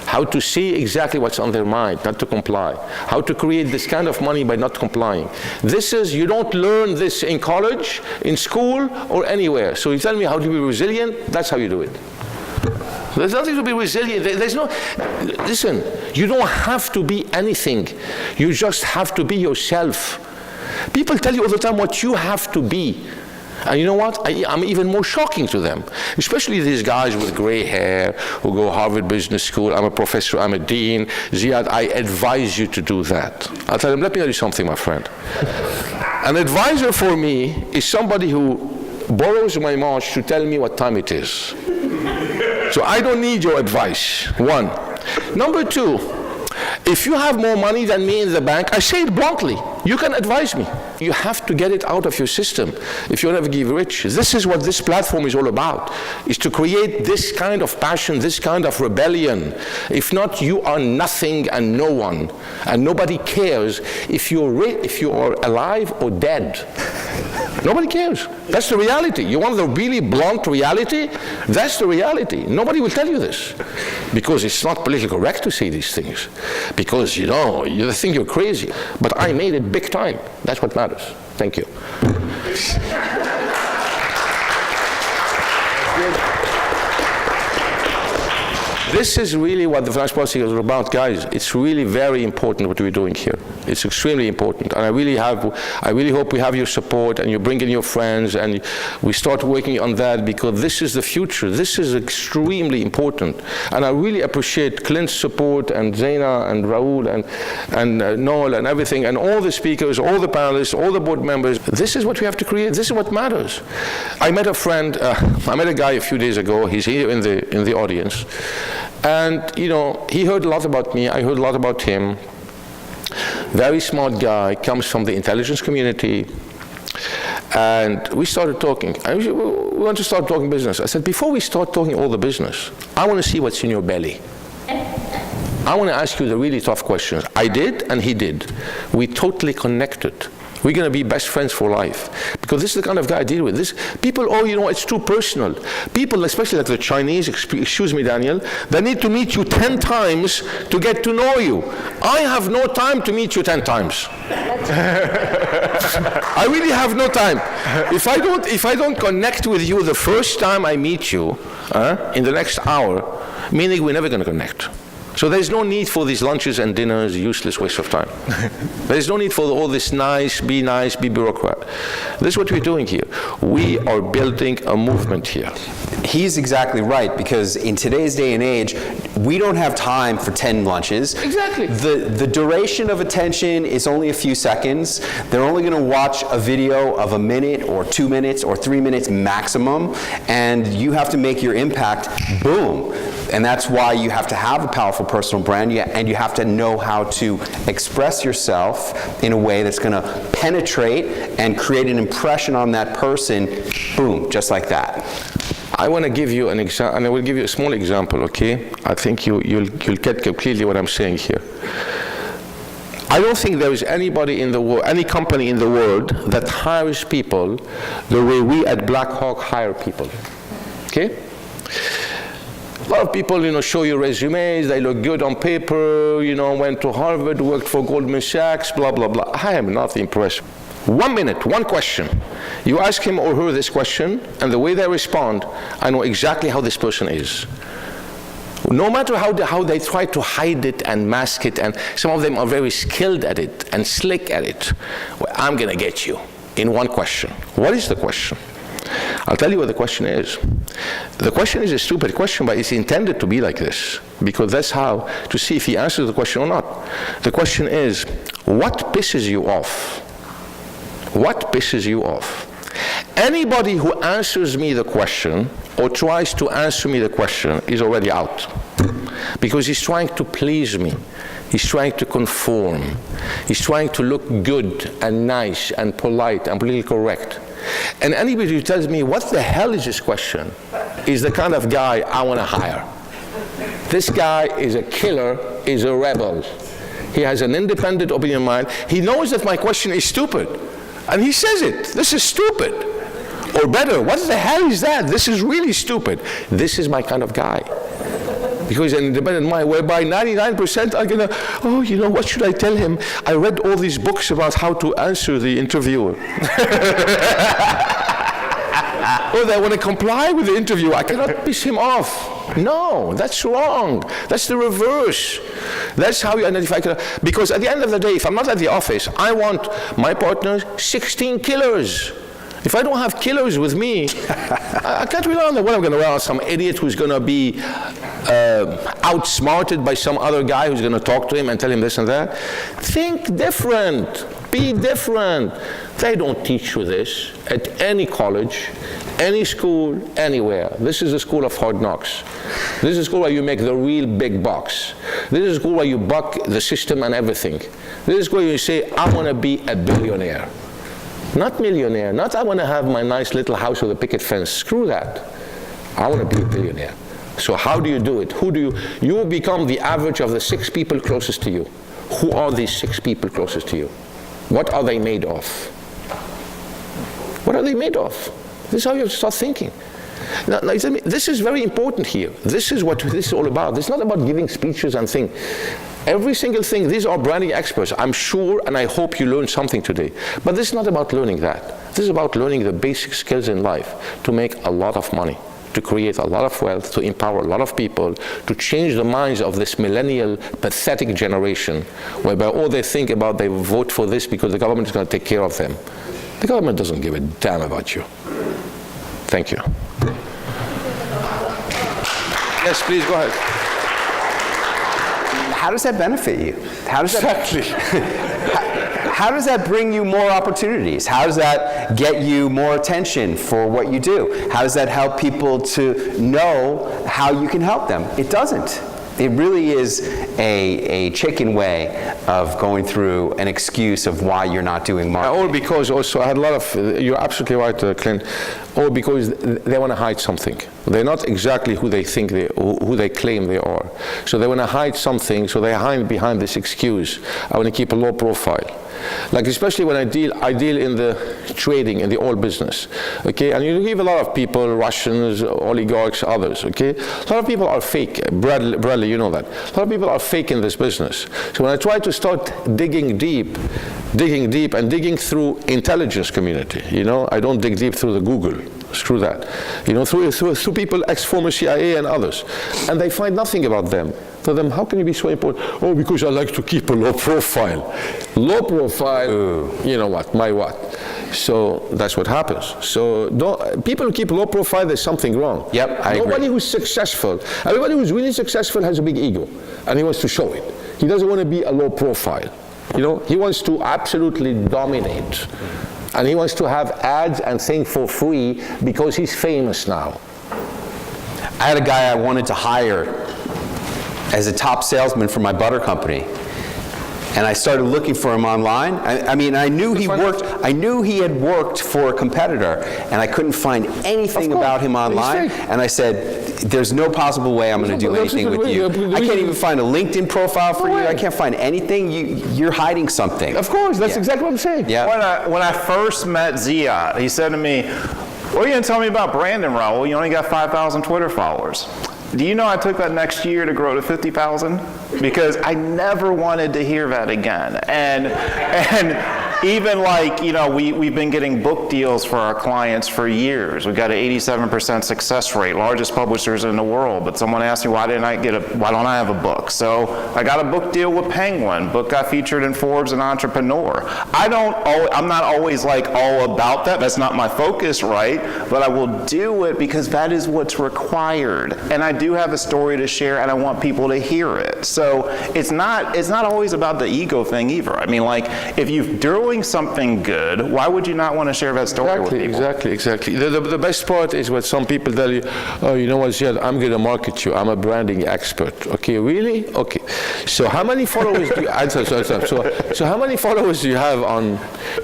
How to see exactly what's on their mind, not to comply. How to create this kind of money by not complying. You don't learn this in college, in school, or anywhere. So you tell me how to be resilient, that's how you do it. There's nothing to be resilient. Listen, you don't have to be anything. You just have to be yourself. People tell you all the time what you have to be. And you know what? I'm even more shocking to them, especially these guys with gray hair who go Harvard Business School. I'm a professor, I'm a dean. Ziad, I advise you to do that. I'll tell them, let me tell you something, my friend. An advisor for me is somebody who borrows my watch to tell me what time it is. So I don't need your advice, one. Number two, if you have more money than me in the bank, I say it bluntly, you can advise me. You have to get it out of your system if you want to get rich. This is what this platform is all about, is to create this kind of passion, this kind of rebellion. If not, you are nothing and no one. And nobody cares if you are alive or dead. Nobody cares. That's the reality. You want the really blunt reality? That's the reality. Nobody will tell you this. Because it's not politically correct to say these things. Because, you know, you think you're crazy. But I made it big time. That's what matters. Thank you. This is really what the finance policy is about, guys. It's really very important what we're doing here. It's extremely important, and I really hope we have your support, and you bring in your friends, and we start working on that, because this is the future. This is extremely important, and I really appreciate Clint's support, and Zana, and Raoul, and Noel, and everything, and all the speakers, all the panelists, all the board members. This is what we have to create. This is what matters. I met a friend. I met a guy a few days ago. He's here in the audience. And, you know, he heard a lot about me, I heard a lot about him. Very smart guy, comes from the intelligence community. And we started talking. We want to start talking business. I said, before we start talking all the business, I want to see what's in your belly. I want to ask you the really tough questions. I did, and he did. We totally connected. We're going to be best friends for life. Because this is the kind of guy I deal with. People, oh, you know, it's too personal. People, especially like the Chinese, excuse me, Daniel, they need to meet you 10 times to get to know you. I have no time to meet you 10 times. I really have no time. If I don't connect with you the first time I meet you, in the next hour, meaning we're never going to connect. So there's no need for these lunches and dinners, useless waste of time. There's no need for all this nice, be bureaucrat. This is what we're doing here. We are building a movement here. He's exactly right, because in today's day and age, we don't have time for 10 lunches. Exactly. The duration of attention is only a few seconds. They're only going to watch a video of a minute or 2 minutes or 3 minutes maximum, and you have to make your impact, boom. And that's why you have to have a powerful personal brand, and you have to know how to express yourself in a way that's going to penetrate and create an impression on that person, boom, just like that. I want to give you an example, and I will give you a small example, okay? I think you'll get completely what I'm saying here. I don't think there is anybody in the world, any company in the world that hires people the way we at Black Hawk hire people, okay? A lot of people, you know, show you resumes, they look good on paper, you know, went to Harvard, worked for Goldman Sachs, blah, blah, blah. I am not impressed. 1 minute, one question. You ask him or her this question, and the way they respond, I know exactly how this person is. No matter how they try to hide it and mask it, and some of them are very skilled at it and slick at it. Well, I'm going to get you in one question. What is the question? I'll tell you what the question is. The question is a stupid question, but it's intended to be like this, because that's how to see if he answers the question or not. The question is, what pisses you off? What pisses you off? Anybody who answers me the question or tries to answer me the question is already out, because he's trying to please me. He's trying to conform. He's trying to look good and nice and polite and politically correct. And anybody who tells me, what the hell is this question, is the kind of guy I want to hire. This guy is a killer, is a rebel. He has an independent opinion mind. He knows that my question is stupid. And he says it. This is stupid. Or better, what the hell is that? This is really stupid. This is my kind of guy. Because an independent mind, whereby 99% are gonna, oh, you know, what should I tell him? I read all these books about how to answer the interviewer. Oh, they want to comply with the interview. I cannot piss him off. No, that's wrong. That's the reverse. That's how you identify killer. Because at the end of the day, if I'm not at the office, I want my partners 16 killers. If I don't have killers with me, I can't rely on them. What, I'm going to rely on some idiot who's going to be outsmarted by some other guy who's going to talk to him and tell him this and that? Think different. Be different. They don't teach you this at any college, any school, anywhere. This is a school of hard knocks. This is a school where you make the real big bucks. This is a school where you buck the system and everything. This is where you say, I want to be a billionaire. Not millionaire, not I want to have my nice little house with a picket fence. Screw that. I want to be a billionaire. So how do you do it? You become the average of the 6 people closest to you. Who are these 6 people closest to you? What are they made of? What are they made of? This is how you have to start thinking. Now, this is very important here. This is what this is all about. It's not about giving speeches and things. Every single thing, these are branding experts. I'm sure and I hope you learned something today. But this is not about learning that. This is about learning the basic skills in life to make a lot of money, to create a lot of wealth, to empower a lot of people, to change the minds of this millennial, pathetic generation, whereby all they think about, they vote for this because the government is going to take care of them. The government doesn't give a damn about you. Thank you. Yes, please go ahead. How does that benefit you? How does that, how does that bring you more opportunities? How does that get you more attention for what you do? How does that help people to know how you can help them? It doesn't. It really is a chicken way of going through an excuse of why you're not doing marketing. All because also I had a lot of, you're absolutely right, Clint, all because they want to hide something. They're not exactly who they think who they claim they are. So they want to hide something, so they hide behind this excuse. I want to keep a low profile. Like especially when I deal in the trading, in the oil business, okay? And you have a lot of people, Russians, oligarchs, others, okay? A lot of people are fake. Bradley, you know that. A lot of people are fake in this business. So when I try to start digging deep and digging through intelligence community, you know, I don't dig deep through the Google. Screw that. You know, through people, ex-former CIA and others. And they find nothing about them. Tell them, how can you be so important? Oh, because I like to keep a low profile. Low profile, you know what, my what. So that's what happens. So people who keep low profile, there's something wrong. Yep, I agree. Nobody who's successful, everybody who's really successful has a big ego. And he wants to show it. He doesn't want to be a low profile. You know, he wants to absolutely dominate. And he wants to have ads and things for free because he's famous now. I had a guy I wanted to hire as a top salesman for my butter company. And I started looking for him online. I mean, I knew he had worked for a competitor, and I couldn't find anything about him online. And I said, there's no possible way I'm going to do anything with you. I can't even find a LinkedIn profile for you. I can't find anything. You're hiding something. Of course, that's exactly what I'm saying. Yeah. When I first met Ziad, he said to me, what are you going to tell me about branding, Raoul? You only got 5,000 Twitter followers. Do you know I took that next year to grow to 50,000? Because I never wanted to hear that again. And even like, you know, we've been getting book deals for our clients for years. We've got an 87% success rate, largest publishers in the world. But someone asked me, why don't I have a book? So I got a book deal with Penguin. Book got featured in Forbes and Entrepreneur. I'm not always like all about that. That's not my focus, right? But I will do it because that is what's required. And I do have a story to share, and I want people to hear it. So it's not always about the ego thing either. I mean, like, if you're doing something good, why would you not want to share that story with people? Exactly. The best part is when some people tell you, oh, you know what, Ziad, I'm going to market you. I'm a branding expert. Okay, really? Okay. So how many followers do you So how many followers do you have on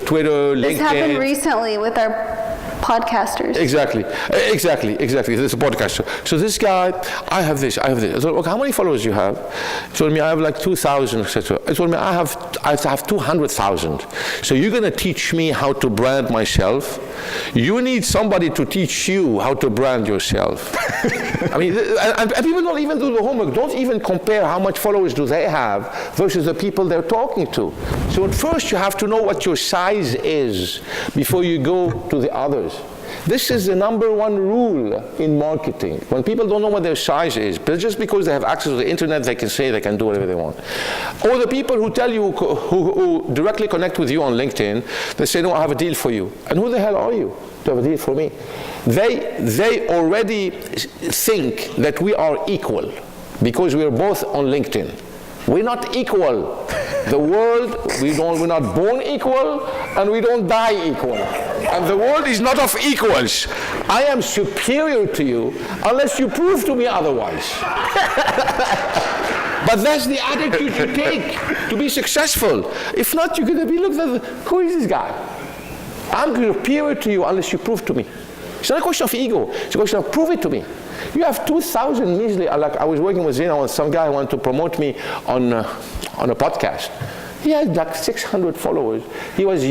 Twitter, LinkedIn? This happened recently with our Podcasters. Exactly. This is a podcaster. So this guy, I have this. I said, okay, how many followers do you have? He told me I have like 2,000, etc. He told me I have 200,000. So you're going to teach me how to brand myself? You need somebody to teach you how to brand yourself. I mean, and people don't even do the homework. Don't even compare how much followers do they have versus the people they're talking to. So at first you have to know what your size is before you go to the others. This is the #1 rule in marketing. When people don't know what their size is, but just because they have access to the internet, they can say they can do whatever they want. Or the people who tell you, who directly connect with you on LinkedIn, they say, no, I have a deal for you. And who the hell are you to have a deal for me? They already think that we are equal because we are both on LinkedIn. We're not equal. The world, we're not born equal, and we don't die equal. And the world is not of equals. I am superior to you unless you prove to me otherwise. But that's the attitude you take to be successful. If not, you're going to be looked at, who is this guy? I'm superior to you unless you prove to me. It's not a question of ego. It's a question of prove it to me. You have 2,000 measly, like I was working with Zana with some guy who wanted to promote me on a podcast. He had like 600 followers. He was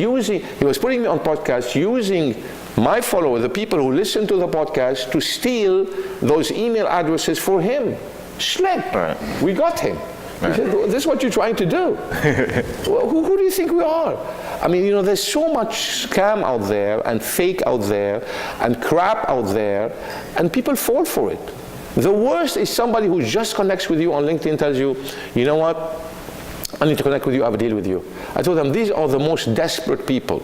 putting me on podcasts using my followers, the people who listen to the podcast, to steal those email addresses for him. Slick. Right. We got him. He said, this is what you're trying to do. Well, who do you think we are? I mean, there's so much scam out there and fake out there and crap out there, and people fall for it. The worst is somebody who just connects with you on LinkedIn, tells you, you know what, I need to connect with you, I have a deal with you. I told them, these are the most desperate people.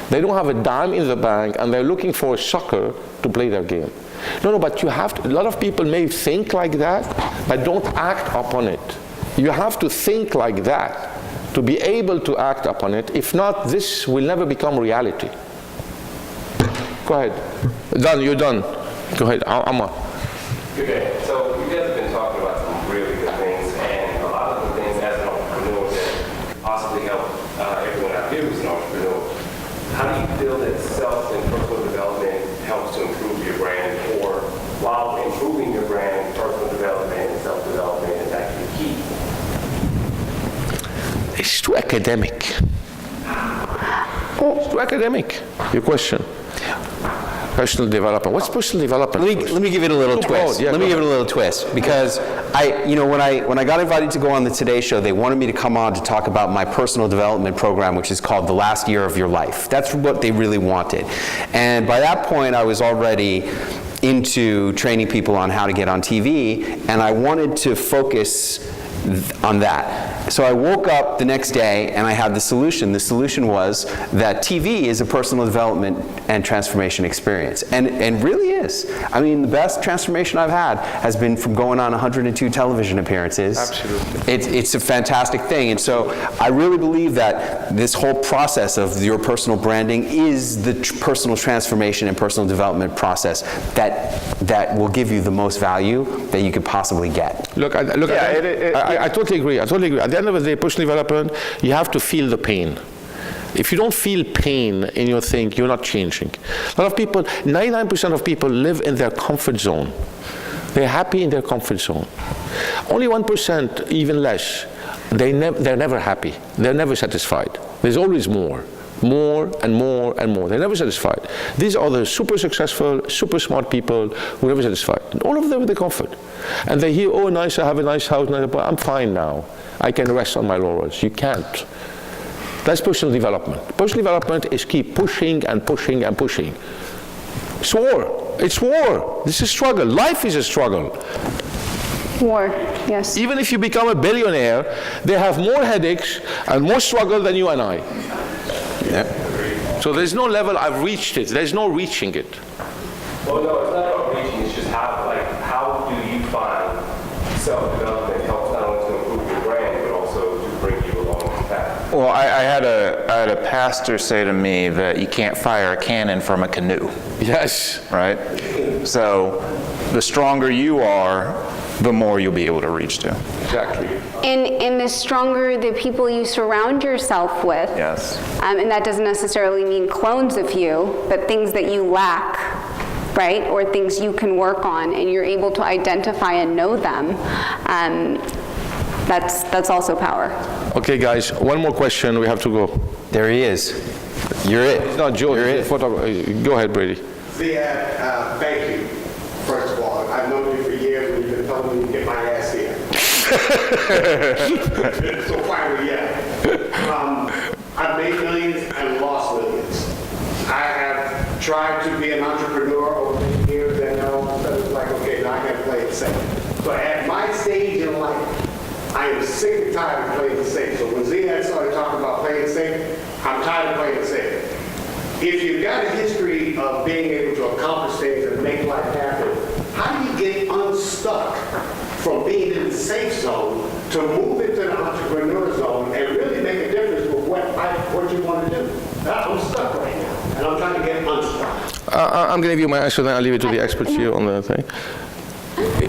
They don't have a dime in the bank, and they're looking for a sucker to play their game. No, but you have to, a lot of people may think like that, but don't act upon it. You have to think like that to be able to act upon it. If not, this will never become reality. Go ahead. Done, you're done. Go ahead, Amma. Good day. So you guys have been talking about some really good things, and a lot of the things as an entrepreneur that possibly help everyone out here who's an entrepreneur. How do you feel that self and personal development helps to improve your brand, or while improving your brand, personal development and self-development is actually key? It's too academic. It's too academic, your question. Personal development. What's personal development? Let me give it a little twist. Let me give it a little twist, because when I got invited to go on the Today Show, they wanted me to come on to talk about my personal development program, which is called The Last Year of Your Life. That's what they really wanted. And by that point, I was already into training people on how to get on TV, and I wanted to focus on that. So I woke up the next day and I had the solution. The solution was that TV is a personal development and transformation experience. And really is. I mean, the best transformation I've had has been from going on 102 television appearances. Absolutely. It's a fantastic thing. And so I really believe that this whole process of your personal branding is the personal transformation and personal development process that will give you the most value that you could possibly get. I totally agree. At the end of the day, personal development, you have to feel the pain. If you don't feel pain in your thing, you're not changing. A lot of people, 99% of people live in their comfort zone. They're happy in their comfort zone. Only 1%, even less, they're never happy. They're never satisfied. There's always more and more and more. They're never satisfied. These are the super successful, super smart people who are never satisfied. And all of them with the comfort. And they hear, oh, nice, I have a nice house, but I'm fine now. I can rest on my laurels. You can't. That's personal development. Personal development is keep pushing and pushing and pushing. It's war. It's war. This is a struggle. Life is a struggle. War, yes. Even if you become a billionaire, they have more headaches and more struggle than you and I. Yeah. So there's no level I've reached it. There's no reaching it. Well, no, it's not about reaching. It's just how do you find self-development helps not only to improve your brand, but also to bring you along the path? Well, I had a pastor say to me that you can't fire a cannon from a canoe. Yes. Right? So the stronger you are, the more you'll be able to reach to. Exactly. And the stronger the people you surround yourself with. Yes. And that doesn't necessarily mean clones of you, but things that you lack, right? Or things you can work on, and you're able to identify and know them. That's also power. Okay, guys, one more question. We have to go. There he is. You're it. It's not Joe. You're it. Go ahead, Brady. Ziad, thank you, first of all. I've known you for years, and you've been telling me to get my ass here. So finally, yeah. I've made millions and lost millions. I have tried to be an entrepreneur over the years, and now it's like, okay, now I got to play it safe. But at my stage in life, I am sick and tired of playing it safe. So when Ziad started talking about playing it safe, I'm tired of playing it safe. If you've got a history of being able to accomplish things and make life happen, how do you get unstuck from being in the safe zone to move into the entrepreneur zone and really make a difference with what you want to do? I'm stuck right now, and I'm trying to get unstuck. I'm going to give you my answer, then I'll leave it to the experts here on the thing.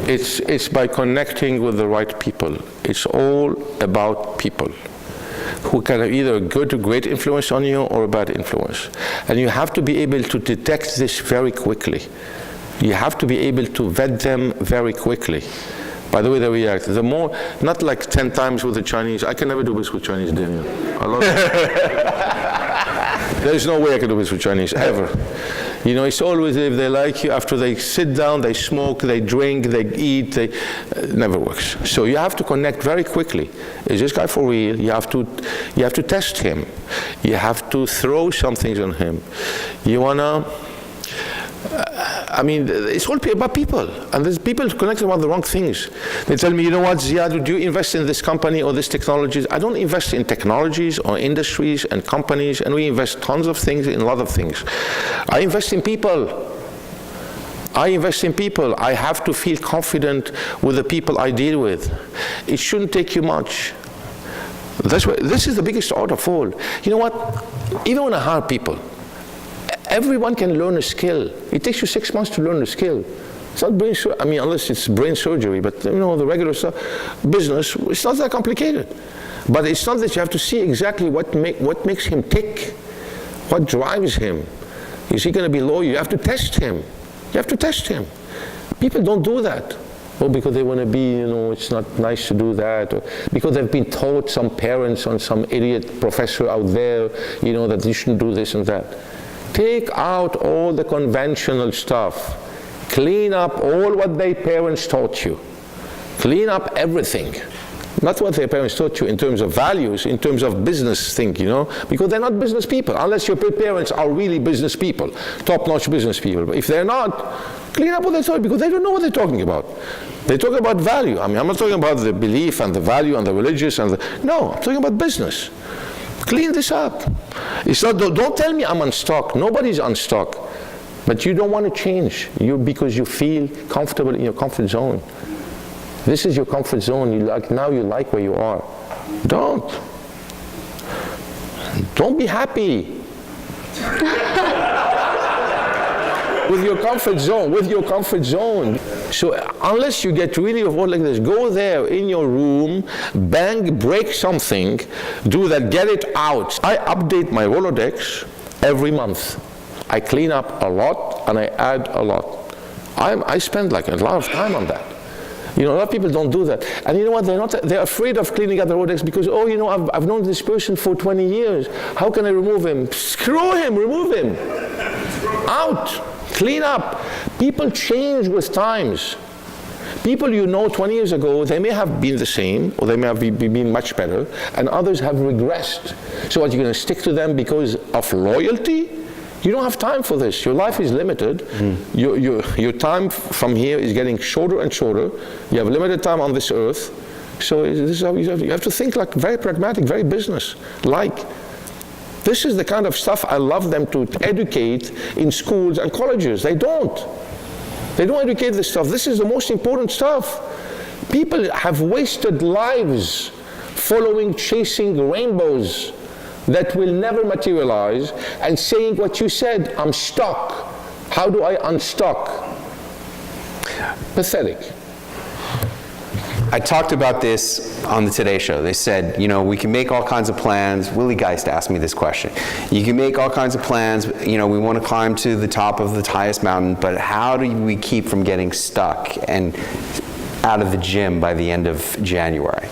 It's by connecting with the right people. It's all about people who can have either a good, great influence on you or a bad influence. And you have to be able to detect this very quickly. You have to be able to vet them very quickly. By the way they react. The more, not like 10 times with the Chinese. I can never do this with Chinese, Daniel. There's no way I can do this with Chinese, ever. You know, it's always if they like you, after they sit down, they smoke, they drink, they eat, it never works. So you have to connect very quickly. Is this guy for real? You have to test him. You have to throw some things on him. You wanna, I mean, it's all about people, and there's people connected about the wrong things. They tell me, you know what, Ziad, do you invest in this company or this technologies? I don't invest in technologies or industries and companies, and we invest tons of things in a lot of things. I invest in people. I invest in people. I have to feel confident with the people I deal with. It shouldn't take you much. This is the biggest art of all. You know what? Even when I hire people, everyone can learn a skill. It takes you 6 months to learn a skill. It's not brain surgery, I mean, unless it's brain surgery, but you know, the regular stuff, business, it's not that complicated. But it's not that you have to see exactly what makes him tick, what drives him. Is he going to be loyal? You have to test him. You have to test him. People don't do that. Oh, because they want to be, you know, it's not nice to do that. Or because they've been taught, some parents or some idiot professor out there, you know, that you shouldn't do this and that. Take out all the conventional stuff. Clean up all what their parents taught you. Clean up everything. Not what their parents taught you in terms of values, in terms of business thing, you know, because they're not business people, unless your parents are really business people, top-notch business people. But if they're not, clean up what they taught you, because they don't know what they're talking about. They talk about value. I mean, I'm not talking about the belief and the value and the religious and the, no, I'm talking about business. Clean this up. It's not, don't tell me I'm unstuck. Nobody's unstuck. But you don't want to change because you feel comfortable in your comfort zone. This is your comfort zone. Now you like where you are. Don't be happy. With your comfort zone, So unless you get really old like this, go there in your room, break something, do that, get it out. I update my Rolodex every month. I clean up a lot and I add a lot. I spend like a lot of time on that. You know, a lot of people don't do that. And you know what, they're afraid of cleaning up the Rolodex because, oh, you know, I've known this person for 20 years. How can I remove him? Screw him, remove him. Out. Clean up. People change with times. People you know 20 years ago, they may have been the same, or they may have been much better, and others have regressed. So what, you're going to stick to them because of loyalty? You don't have time for this. Your life is limited. Your time from here is getting shorter and shorter. You have limited time on this earth. So this is how you have to think like very pragmatic, very business-like. This is the kind of stuff I love them to educate in schools and colleges. They don't. They don't educate this stuff. This is the most important stuff. People have wasted lives chasing rainbows that will never materialize and saying what you said, I'm stuck. How do I unstuck? Pathetic. I talked about this on the Today Show. They said, you know, we can make all kinds of plans. Willie Geist asked me this question. You can make all kinds of plans. You know, we want to climb to the top of the highest mountain, but how do we keep from getting stuck and out of the gym by the end of January?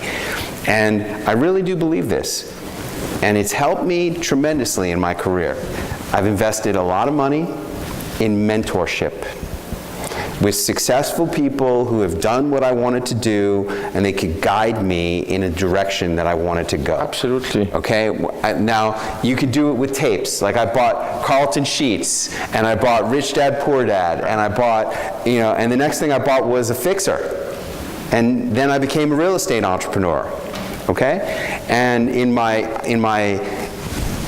And I really do believe this. And it's helped me tremendously in my career. I've invested a lot of money in mentorship with successful people who have done what I wanted to do, and they could guide me in a direction that I wanted to go. Absolutely. Okay, now you could do it with tapes. Like I bought Carlton Sheets, and I bought Rich Dad Poor Dad, and I bought, you know, and the next thing I bought was a fixer. And then I became a real estate entrepreneur. Okay? And in my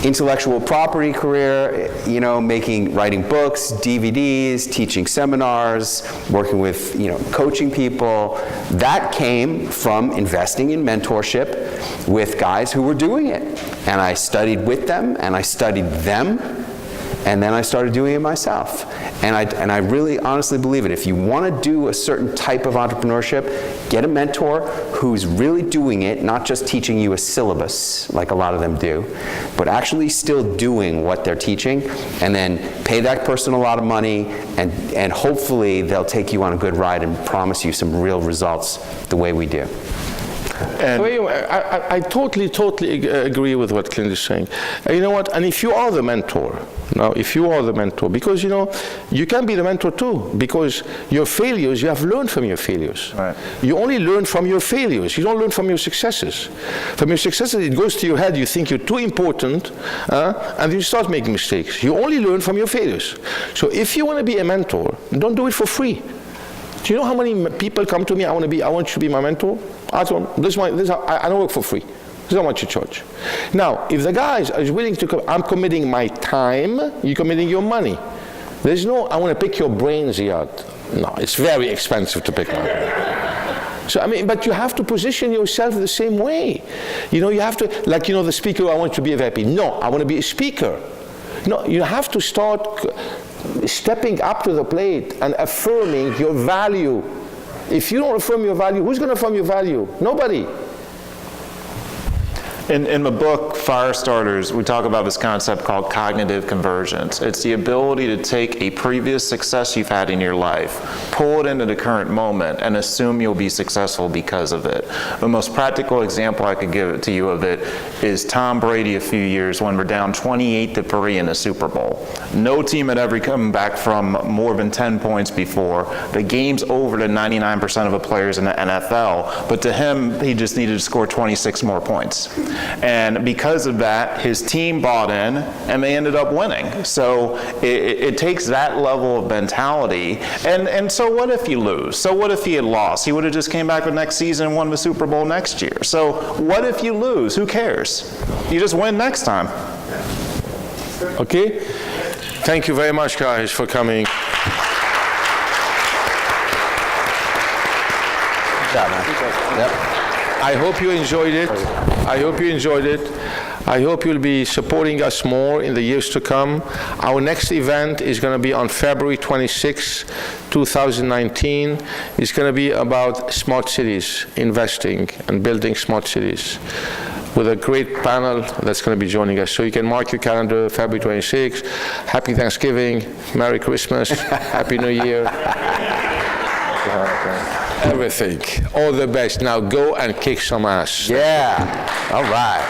intellectual property career, you know, writing books, DVDs, teaching seminars, working with, you know, coaching people, that came from investing in mentorship with guys who were doing it. And I studied with them, and I studied them, and then I started doing it myself. And I really honestly believe it. If you want to do a certain type of entrepreneurship, get a mentor who's really doing it, not just teaching you a syllabus like a lot of them do, but actually still doing what they're teaching, and then pay that person a lot of money, and hopefully they'll take you on a good ride and promise you some real results the way we do. And I totally agree with what Clint is saying. You know what? And if you are the mentor, because, you know, you can be the mentor too, because your failures, you have learned from your failures. Right. You only learn from your failures. You don't learn from your successes. From your successes, it goes to your head. You think you're too important, and you start making mistakes. You only learn from your failures. So if you want to be a mentor, don't do it for free. Do you know how many people come to me? I want you to be my mentor. I don't work for free. This is how much you charge. Now, if the guys are willing to come, I'm committing my time, you're committing your money. There's no, I want to pick your brain, Ziad. No, it's very expensive to pick my brain. So, I mean, but you have to position yourself the same way. You know, you have to, like, you know, the speaker, I want to be a VIP. No, I want to be a speaker. No, you have to start stepping up to the plate and affirming your value. If you don't affirm your value, who's going to affirm your value? Nobody. In my book, Fire Starters, we talk about this concept called cognitive convergence. It's the ability to take a previous success you've had in your life, pull it into the current moment, and assume you'll be successful because of it. The most practical example I could give to you of it is Tom Brady a few years when we're down 28-3 in the Super Bowl. No team had ever come back from more than 10 points before. The game's over to 99% of the players in the NFL, but to him, he just needed to score 26 more points. And because of that, his team bought in, and they ended up winning. So it takes that level of mentality. And so what if you lose? So what if he had lost? He would have just came back the next season and won the Super Bowl next year. So what if you lose? Who cares? You just win next time. Okay? Thank you very much, guys, for coming. Yep. I hope you enjoyed it. I hope you'll be supporting us more in the years to come. Our next event is going to be on February 26, 2019. It's going to be about smart cities, investing and building smart cities, with a great panel that's going to be joining us. So you can mark your calendar, February 26. Happy Thanksgiving, Merry Christmas, Happy New Year. Everything. All the best. Now go and kick some ass. Yeah. All right.